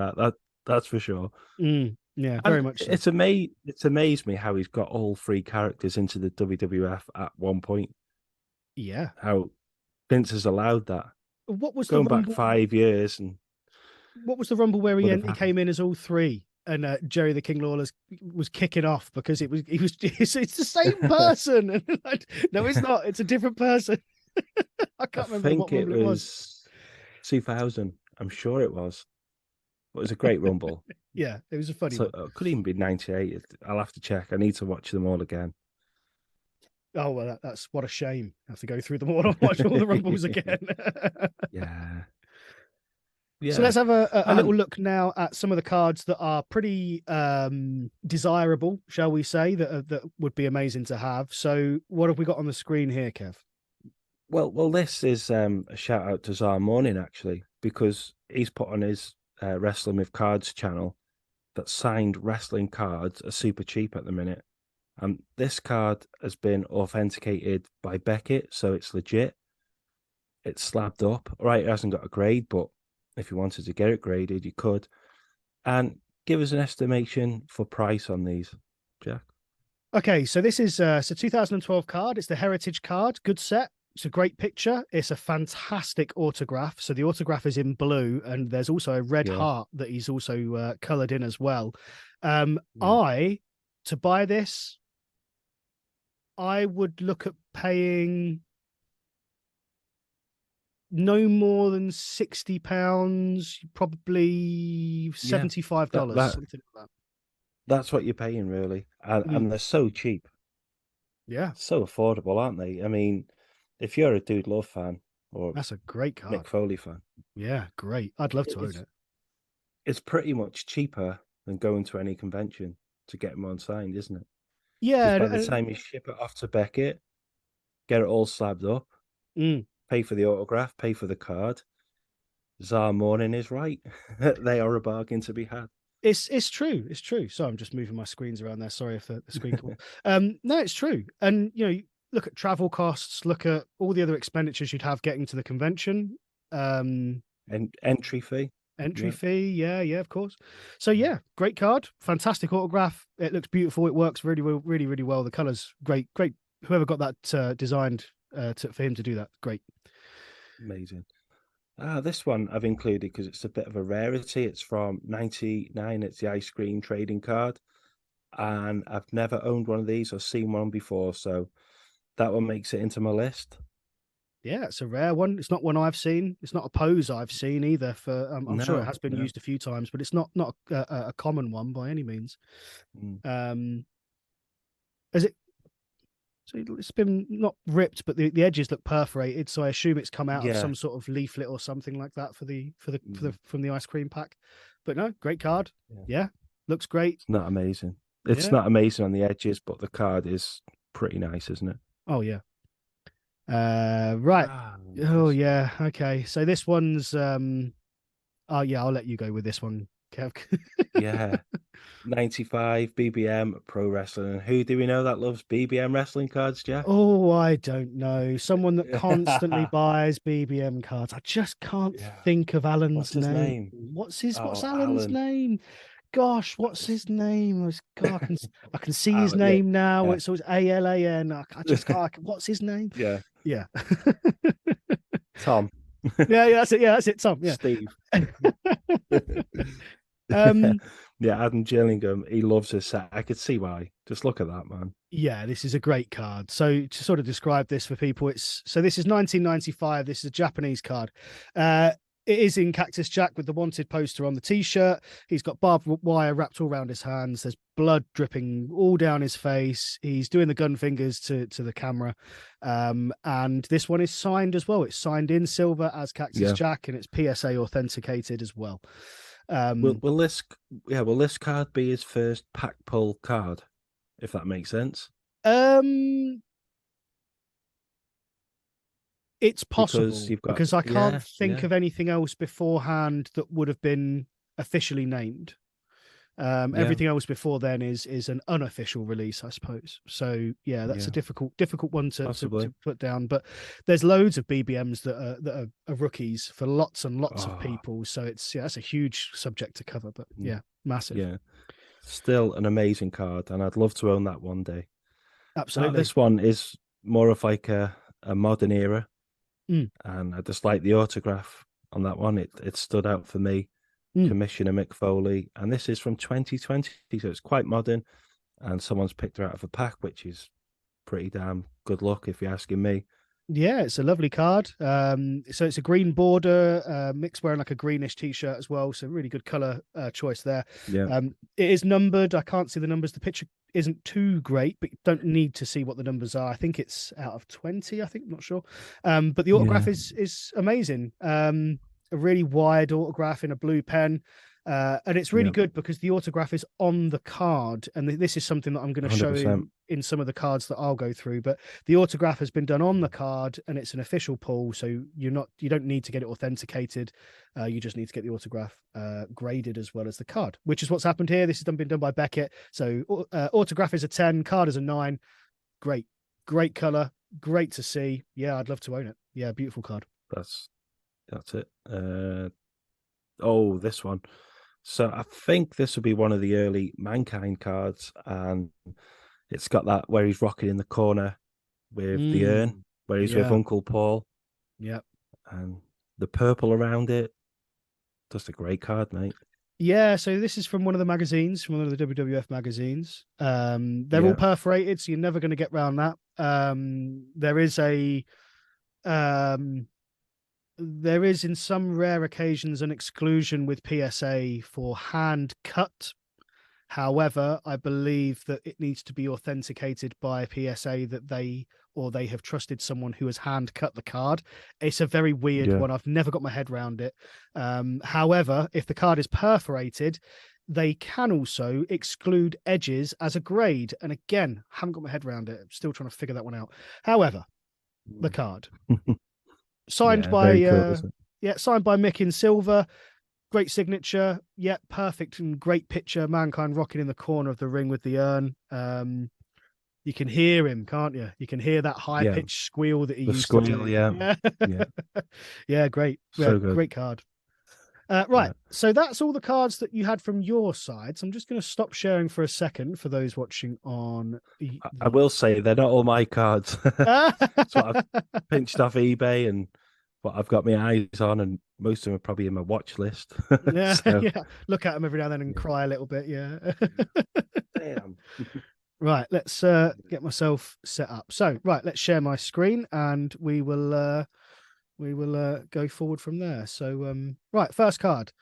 that's for sure. Yeah, very much so. It's amazed me how he's got all three characters into the WWF at one point. Yeah. How Vince has allowed that. What was going the Rumble, back 5 years? And what was the Rumble where he came in as all three? And Jerry the King Lawler was kicking off because it's the same person. No, it's not. It's a different person. I can't remember what Rumble it was. 2000. I'm sure it was. It was a great Rumble. Yeah, it was a funny one. It could even be 98. I'll have to check. I need to watch them all again. Oh, well, that's what a shame. I have to go through them all and watch all the Rumbles again. Yeah. So let's have a little look now at some of the cards that are pretty desirable, shall we say, that would be amazing to have. So what have we got on the screen here, Kev? Well, this is a shout out to Czar Morning, actually, because he's put on his Wrestling with Cards channel that signed wrestling cards are super cheap at the minute. And this card has been authenticated by Beckett, so it's legit. It's slabbed up. All right, it hasn't got a grade, but if you wanted to get it graded, you could. And give us an estimation for price on these, Jack. Okay, so this is a 2012 card. It's the Heritage card. Good set. It's a great picture. It's a fantastic autograph. So the autograph is in blue, and there's also a red heart that he's also coloured in as well. To buy this, I would look at paying no more than £60, probably $75, something like that. That's what you're paying, really. And they're so cheap. Yeah. So affordable, aren't they? I mean, if you're a Dude Love fan or that's a great card. Mick Foley fan. Yeah, great. I'd love to own it. It's pretty much cheaper than going to any convention to get them on signed, isn't it? Yeah. By the time you ship it off to Beckett, get it all slabbed up, pay for the autograph, pay for the card. Czar Morning is right. They are a bargain to be had. It's true. It's true. So I'm just moving my screens around there. Sorry for the screen call. No, it's true. And look at travel costs, look at all the other expenditures you'd have getting to the convention. And entry fee. Fee, yeah, of course. So yeah, great card, fantastic autograph. It looks beautiful. It works really well, really well. The colors, great. Whoever got that designed for him to do that, great. Amazing. This one I've included because it's a bit of a rarity. It's from 99. It's the ice cream trading card, and I've never owned one of these or seen one before, so that one makes it into my list. Yeah, it's a rare one. It's not one I've seen. It's not a pose I've seen either. For I'm sure it has been used a few times, but it's not a common one by any means. Is it? So it's been not ripped, but the edges look perforated. So I assume it's come out of some sort of leaflet or something like that from the ice cream pack. But no, great card. Yeah, looks great. It's not amazing. It's not amazing on the edges, but the card is pretty nice, isn't it? Oh yeah. Right. Oh yeah. Okay. So this one's oh yeah, I'll let you go with this one, Kev. Yeah. 95 BBM Pro Wrestling. And who do we know that loves BBM wrestling cards, Jack? Oh, I don't know. Someone that constantly buys BBM cards. I just can't think of Alan's name. What's Alan's name? Gosh, what's his name? God, I can see his name now. Yeah. It's always ALAN. I just can't. What's his name? Yeah. Tom. Yeah, that's it. Yeah, that's it. Tom. Yeah. Steve. Adam Gillingham, he loves his set. I could see why. Just look at that, man. Yeah, this is a great card. So to sort of describe this for people, this is 1995. This is a Japanese card. It is in Cactus Jack with the wanted poster on the t-shirt. He's got barbed wire wrapped all around his hands. There's blood dripping all down his face. He's doing the gun fingers to the camera. And this one is signed as well. It's signed in silver as Cactus Jack, and it's PSA authenticated as well. Will this card be his first pack pull card, if that makes sense? It's possible because I can't think of anything else beforehand that would have been officially named. Everything else before then is an unofficial release, I suppose. So that's a difficult one to put down. But there's loads of BBMs that are rookies for lots and lots of people. So that's a huge subject to cover. But massive. Yeah, still an amazing card, and I'd love to own that one day. Absolutely. This one is more of like a modern era. And I just like the autograph on that one. It stood out for me. Commissioner Mick Foley, and this is from 2020, so it's quite modern, and someone's picked her out of a pack, which is pretty damn good luck if you're asking me. Yeah, it's a lovely card. So it's a green border. Mick's wearing like a greenish t-shirt as well, so really good color choice there. It is numbered. I can't see the numbers. The picture isn't too great, but you don't need to see what the numbers are. I think it's out of 20. I'm not sure. But the autograph is amazing. A really wide autograph in a blue pen. And it's really good because the autograph is on the card. And this is something that I'm going to show in some of the cards that I'll go through. But the autograph has been done on the card, and it's an official pull. So you don't need to get it authenticated. You just need to get the autograph graded as well as the card, which is what's happened here. This has been done by Beckett. So autograph is a 10, card is a 9. Great color. Great to see. Yeah, I'd love to own it. Yeah, beautiful card. That's it. This one. So I think this will be one of the early Mankind cards, and it's got that where he's rocking in the corner with the urn, where he's with Uncle Paul. Yep. And the purple around it. Just a great card, mate. Yeah, so this is from one of the magazines, from one of the WWF magazines. They're all perforated, so you're never going to get around that. There is, in some rare occasions, an exclusion with PSA for hand cut. However, I believe that it needs to be authenticated by PSA that they have trusted someone who has hand cut the card. It's a very weird one. I've never got my head around it. However, if the card is perforated, they can also exclude edges as a grade. And again, haven't got my head around it. I'm still trying to figure that one out. However, the card. Signed by Mick in silver. Great signature. Yeah, perfect and great picture. Mankind rocking in the corner of the ring with the urn. You can hear him, can't you? You can hear that high pitched squeal that he used to do. Yeah, great. So good. Great card. Right. So that's all the cards that you had from your side. So I'm just going to stop sharing for a second for those watching on. I will say they're not all my cards. That's what I've pinched off eBay and what I've got my eyes on, and most of them are probably in my watch list. Yeah. Look at them every now and then and cry a little bit. Yeah. Damn. Right, let's get myself set up. So, right, let's share my screen and we will go forward from there. So, right, first card.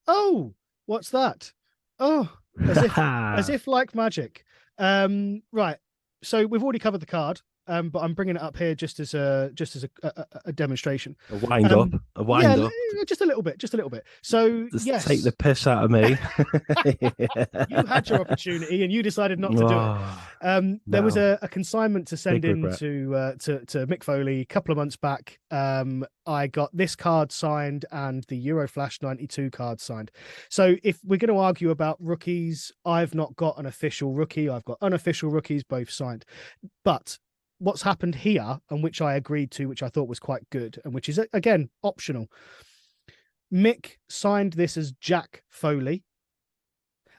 Oh, what's that? Oh, as if like magic. Right. So we've already covered the card, but I'm bringing it up here just as a demonstration. A wind up. Just a little bit. So Just yes, take the piss out of me. you had your opportunity and you decided not to do it. There was a consignment to send in to Mick Foley a couple of months back. I got this card signed and the Euroflash 92 card signed. So if we're going to argue about rookies, I've not got an official rookie. I've got unofficial rookies, both signed. But what's happened here, and which I agreed to, which I thought was quite good, and which is, again, optional. Mick signed this as Jack Foley.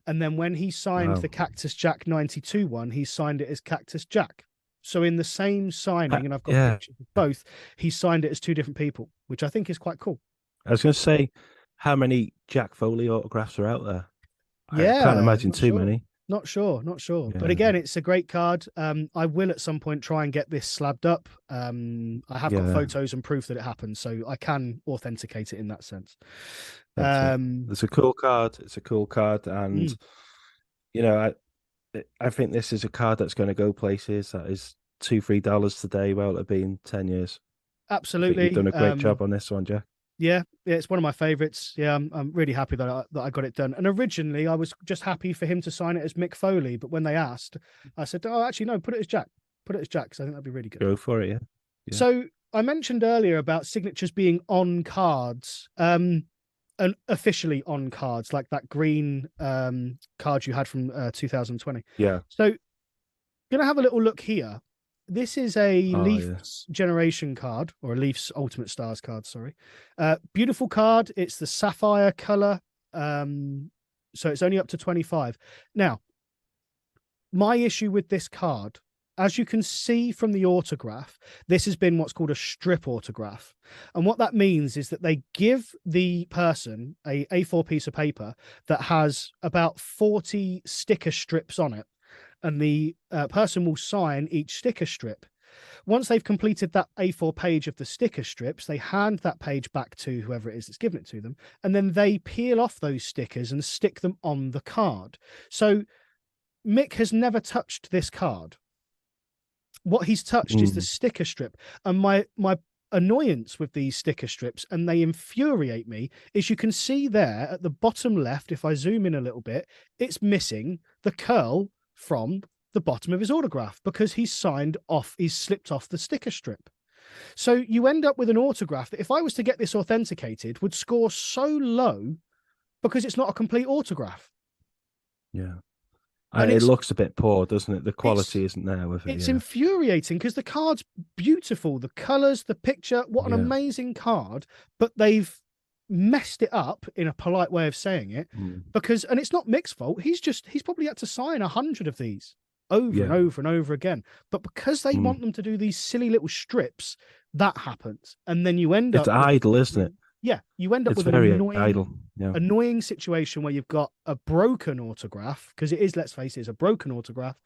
And then when he signed the Cactus Jack 92 one, he signed it as Cactus Jack. So in the same signing, and I've got pictures of both, he signed it as two different people, which I think is quite cool. I was going to say, how many Jack Foley autographs are out there? Yeah, I can't imagine too many. Not sure. Yeah. But again, it's a great card. I will at some point try and get this slabbed up. I have got photos and proof that it happened, so I can authenticate it in that sense. It's a cool card. It's a cool card, and you know, I think this is a card that's going to go places. That is $2-3 today. Well, it'll be in 10 years. Absolutely, you've done a great job on this one, Jack. Yeah, it's one of my favorites. Yeah, I'm really happy that I got it done. And originally, I was just happy for him to sign it as Mick Foley. But when they asked, I said, "Oh, actually, no, put it as Jack. Put it as Jack, because I think that'd be really good." Go for it, yeah. So I mentioned earlier about signatures being on cards, and officially on cards, like that green card you had from 2020. Yeah. So, gonna have a little look here. This is a Leafs Generation card, or a Leafs Ultimate Stars card, sorry. Beautiful card. It's the sapphire color. So it's only up to 25. Now, my issue with this card, as you can see from the autograph, this has been what's called a strip autograph. And what that means is that they give the person a A4 piece of paper that has about 40 sticker strips on it. And the person will sign each sticker strip. Once they've completed that A4 page of the sticker strips, they hand that page back to whoever it is that's given it to them, and then they peel off those stickers and stick them on the card. So Mick has never touched this card. What he's touched is the sticker strip. And my annoyance with these sticker strips, and they infuriate me, is you can see there at the bottom left, if I zoom in a little bit, it's missing the curl from the bottom of his autograph because he's slipped off the sticker strip. So you end up with an autograph that, if I was to get this authenticated, would score so low because it's not a complete autograph. Yeah. And it looks a bit poor, doesn't it? The quality isn't there with it. It's infuriating because the card's beautiful. The colors, the picture, what an amazing card, but they've messed it up, in a polite way of saying it, because, and it's not Mick's fault. He's probably had to sign 100 of these over and over and over again. But because they want them to do these silly little strips, that happens. And then you end up... It's idle, isn't it? Yeah, you end up with an annoying situation where you've got a broken autograph, because it is, let's face it, it's a broken autograph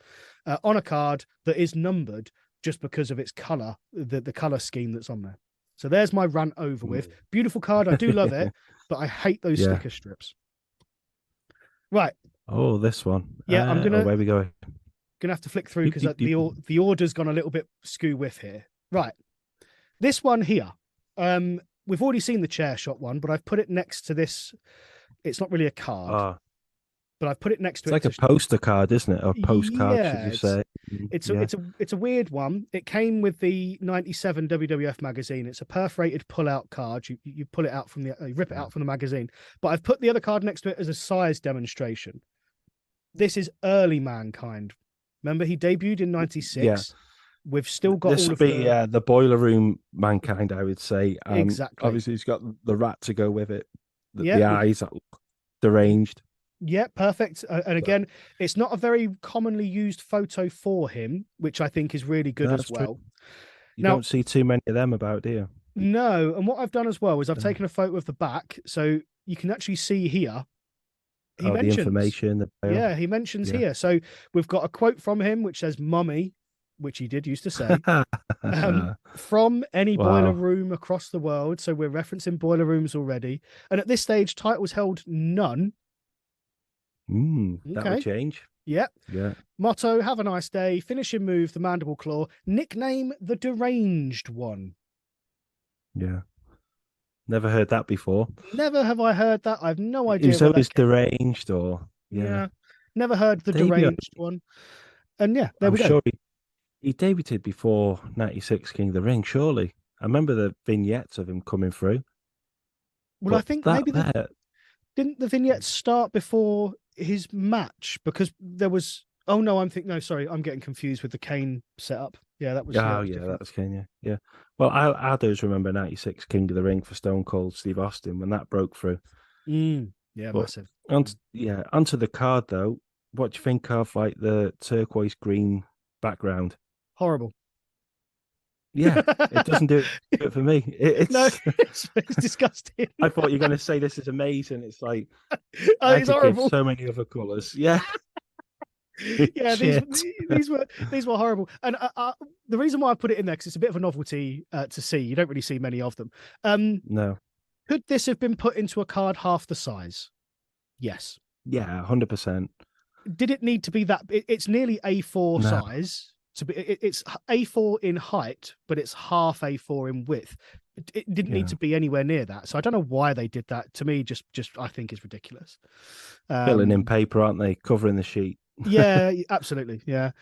on a card that is numbered just because of its color, the color scheme that's on there. So there's my rant over with. Beautiful card. I do love it, but I hate those sticker strips. Right. Oh, this one. Yeah, I'm gonna. Where we go? Gonna have to flick through because the order's gone a little bit skew with here. Right. This one here. We've already seen the chair shot one, but I've put it next to this. It's not really a card. But I've put it next to it. It's like a poster card, isn't it? Or postcard, should you say? It's a weird one. It came with the 97 WWF magazine. It's a perforated pull-out card. You pull it out from you rip it out from the magazine. But I've put the other card next to it as a size demonstration. This is early Mankind. Remember, he debuted in 96. Yeah. We've still got this all would be the boiler room Mankind, I would say. Exactly. Obviously, he's got the rat to go with it. The eyes that look deranged. Yeah, perfect. And again, it's not a very commonly used photo for him, which I think is really good as well. True. You don't see too many of them about, do you? No. And what I've done as well is I've taken a photo of the back, so you can actually see here he the mentions information. The bio. Yeah, he mentions Yeah. here. So we've got a quote from him which says "mummy," which he did used to say. From any boiler Wow. room across the world. So we're referencing boiler rooms already. And at this stage, titles held none. That would Okay. change. Yep. Yeah. Motto: have a nice day. Finishing move: the mandible claw. Nickname: the deranged one. Yeah. Never heard that before. Never have I heard that. I've no It idea was where that always came. deranged, or Yeah. Never heard the Debut. deranged one. And yeah, there I'm we go. sure he debuted before '96 King of the Ring. Surely, I remember the vignettes of him coming through. Well, I But think that maybe there, didn't the vignettes start before his match, because there was. Oh no, no, sorry, I'm getting confused with the Kane setup. Yeah, that was oh yeah, different. that was Kenya. Yeah. Well, I do remember '96 King of the Ring for Stone Cold Steve Austin when that broke through. Yeah, But massive. onto the card though. What do you think of like the turquoise green background? Horrible. Yeah, it doesn't do it for me. No, It's it's disgusting. I thought you were going to say this is amazing. It's like I It's could give horrible. so many other colors. Yeah. Yeah, Shit. these were horrible. And the reason why I put it in there, because it's a bit of a novelty to see. You don't really see many of them. No. Could this have been put into a card half the size? Yes. Yeah, 100%. Did it need to be that? It's nearly A4 No. size. It's A4 in height, but it's half A4 in width. It didn't need to be anywhere near that. So I don't know why they did that. To me, just I think is ridiculous. Filling in paper, aren't they? Covering the sheet. Yeah, absolutely. Yeah.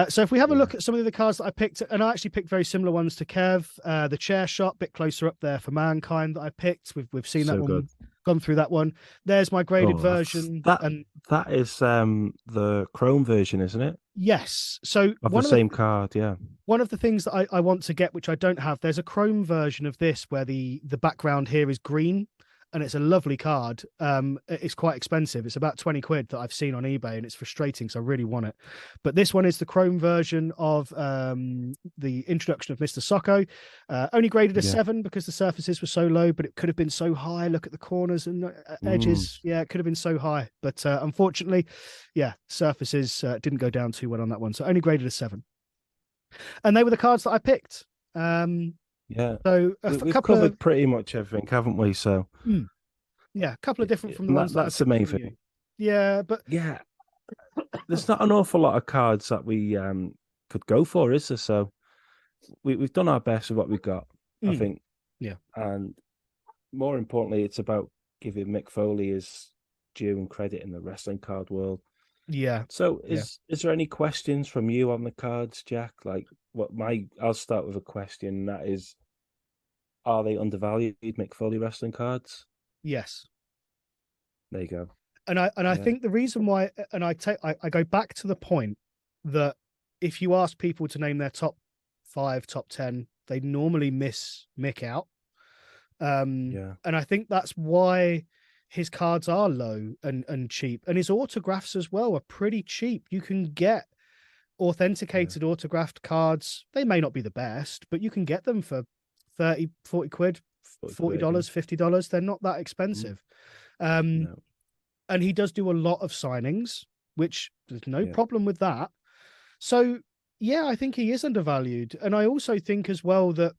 So if we have a Yeah. look at some of the cards that I picked, and I actually picked very similar ones to Kev. The chair shot, bit closer up there for Mankind that I picked. We've seen that So one, good. gone through that one. There's my graded Oh, version, and that is the Chrome version, isn't it? yes. So Of the same card, yeah. one of the things that I want to get, which I don't have, there's a Chrome version of this where the background here is green, and it's a lovely card. It's quite expensive. It's about 20 quid that I've seen on eBay, and it's frustrating, so I really want it. But this one is the Chrome version of the introduction of Mr. Socko. Only graded a 7 because the surfaces were so low, but it could have been so high. Look at the corners and edges. Yeah, it could have been so high. But unfortunately, yeah, surfaces didn't go down too well on that one. So only graded a 7. And they were the cards that I picked. Yeah. So we've covered pretty much everything, haven't we? So yeah, a couple of different from the ones that's the main thing. You. Yeah, but yeah, there's not an awful lot of cards that we could go for, is there? So we've done our best with what we've got, I think. Yeah, and more importantly, it's about giving Mick Foley his due and credit in the wrestling card world. Yeah. So is there any questions from you on the cards, Jack? Like I'll start with a question, and that is, are they undervalued, Mick Foley wrestling cards? Yes. There you go. And I think the reason why, and I go back to the point that if you ask people to name their top 5, top 10, they normally miss Mick out. And I think that's why his cards are low and cheap, and his autographs as well are pretty cheap. You can get authenticated autographed cards. They may not be the best, but you can get them for 30, 40 quid, $40, $50. They're not that expensive. No. And he does do a lot of signings, which there's no problem with that. So yeah, I think he is undervalued. And I also think as well that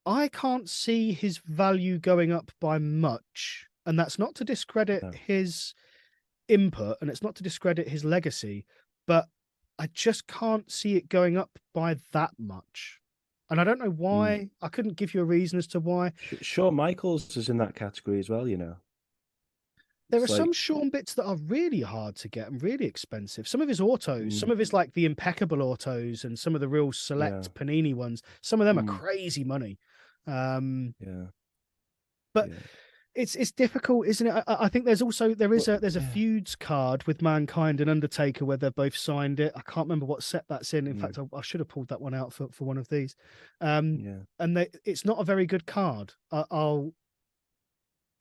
I can't see his value going up by much. And that's not to discredit his input, and it's not to discredit his legacy, but I just can't see it going up by that much. And I don't know why. I couldn't give you a reason as to why. Shawn Michaels is in that category as well, you know. There are some Shawn bits that are really hard to get and really expensive. Some of his autos, some of his like the impeccable autos, and some of the real select Panini ones, some of them are crazy money. But it's difficult, isn't it? I think there's a feuds card with Mankind and Undertaker where they've both signed it. I can't remember what set that's in. In fact, I should have pulled that one out for one of these. And it's not a very good card.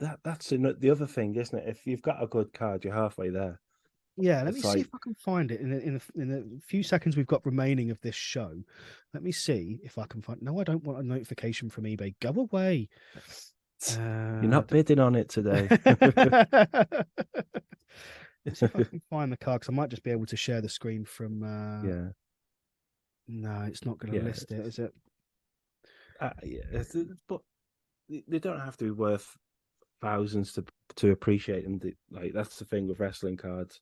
That's the other thing, isn't it? If you've got a good card, you're halfway there. Yeah, let me see if I can find it in the few seconds we've got remaining of this show. Let me see if I can find. No, I don't want a notification from eBay. Go away. You're not bidding on it today. Let's see if I can find the card, because I might just be able to share the screen from. Yeah. No, it's not going to list it, is it? Yeah, but they don't have to be worth thousands to appreciate them. Like, that's the thing with wrestling cards.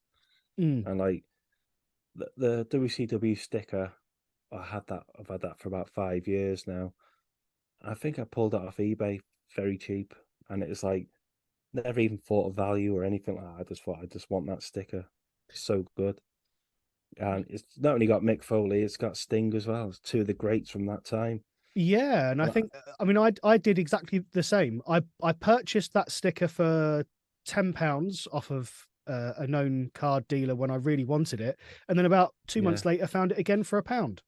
And like the WCW sticker, I've had that for about 5 years now. I think I pulled it off eBay very cheap, and it was like, never even thought of value or anything like that. I just thought, I just want that sticker. It's so good. And it's not only got Mick Foley, it's got Sting as well. It's two of the greats from that time. Yeah, and I think, I mean, I did exactly the same. I purchased that sticker for £10 off of a known card dealer when I really wanted it, and then about 2 months later, found it again for £1.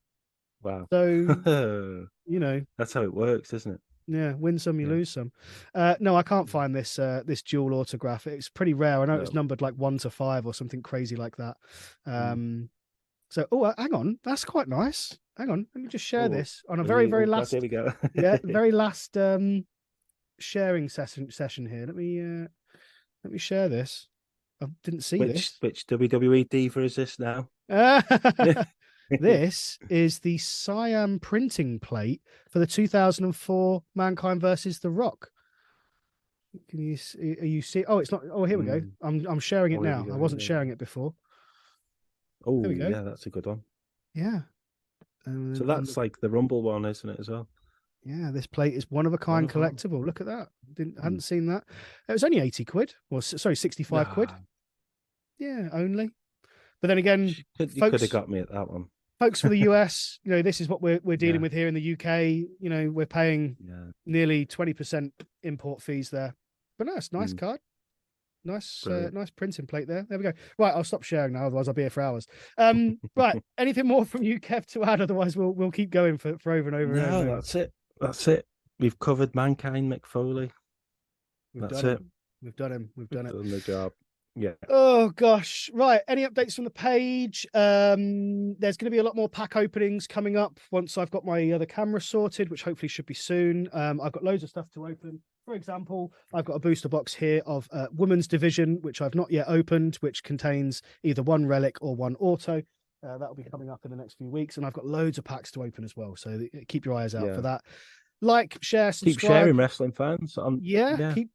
Wow. So you know, that's how it works, isn't it? Yeah, win some, you lose some. No, I can't find this this dual autograph. It's pretty rare. I know it's numbered like 1 to 5 or something crazy like that. So, hang on, that's quite nice. Hang on, let me just share this on a very last. There we go. Very last sharing session here. Let me share this. I didn't see this. Which WWE diva is this now? This is the Siam printing plate for the 2004 Mankind versus The Rock. Can you see? Are you see? Oh, it's not. Oh, here we go. I'm sharing it now. I wasn't sharing it before. Oh, yeah, that's a good one. Yeah. So that's like the Rumble one, isn't it, as well? Yeah, this plate is one of a kind collectible. Look at that. Hadn't seen that. It was only 80 quid. Well, sorry, 65 quid. Yeah, only. But then again, you could have got me at that one. Folks for the US, this is what we're dealing with here in the UK. We're paying nearly 20% import fees there. But no, it's a nice card. Nice printing plate there. There we go. Right, I'll stop sharing now, otherwise I'll be here for hours. Right, anything more from you, Kev, to add? Otherwise, we'll keep going for over and over. No, that's it. That's it. We've covered Mankind, Mick Foley. That's it. We've done him. We've done it. Done the job. Yeah. Oh gosh. Right. Any updates from the page? There's going to be a lot more pack openings coming up once I've got my other camera sorted, which hopefully should be soon. I've got loads of stuff to open. For example, I've got a booster box here of Women's Division, which I've not yet opened, which contains either one relic or one auto. That'll be coming up in the next few weeks, and I've got loads of packs to open as well. So keep your eyes out for that. Like, share, subscribe. Keep sharing, wrestling fans.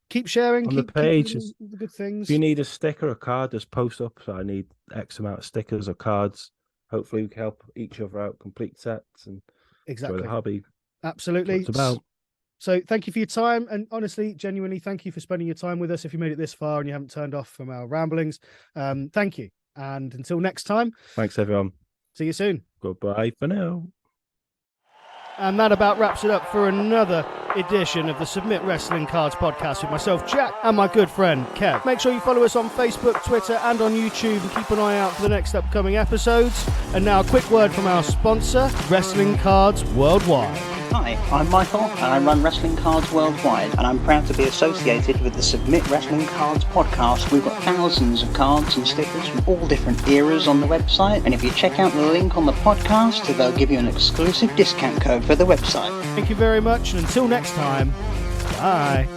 Keep sharing on the page. The good things. If you need a sticker or card, just post up. So I need X amount of stickers or cards. Hopefully, we can help each other out, complete sets, and enjoy the hobby. Absolutely. That's what it's about. So thank you for your time, and honestly, genuinely, thank you for spending your time with us. If you made it this far and you haven't turned off from our ramblings, thank you. And until next time, thanks everyone. See you soon. Goodbye for now. And that about wraps it up for another edition of the Submit Wrestling Cards podcast with myself, Jack, and my good friend, Kev. Make sure you follow us on Facebook, Twitter, and on YouTube, and keep an eye out for the next upcoming episodes. And now a quick word from our sponsor, Wrestling Cards Worldwide. Hi, I'm Michael, and I run Wrestling Cards Worldwide, and I'm proud to be associated with the Submit Wrestling Cards podcast. We've got thousands of cards and stickers from all different eras on the website, and if you check out the link on the podcast, they'll give you an exclusive discount code for the website. Thank you very much, and until next time, bye.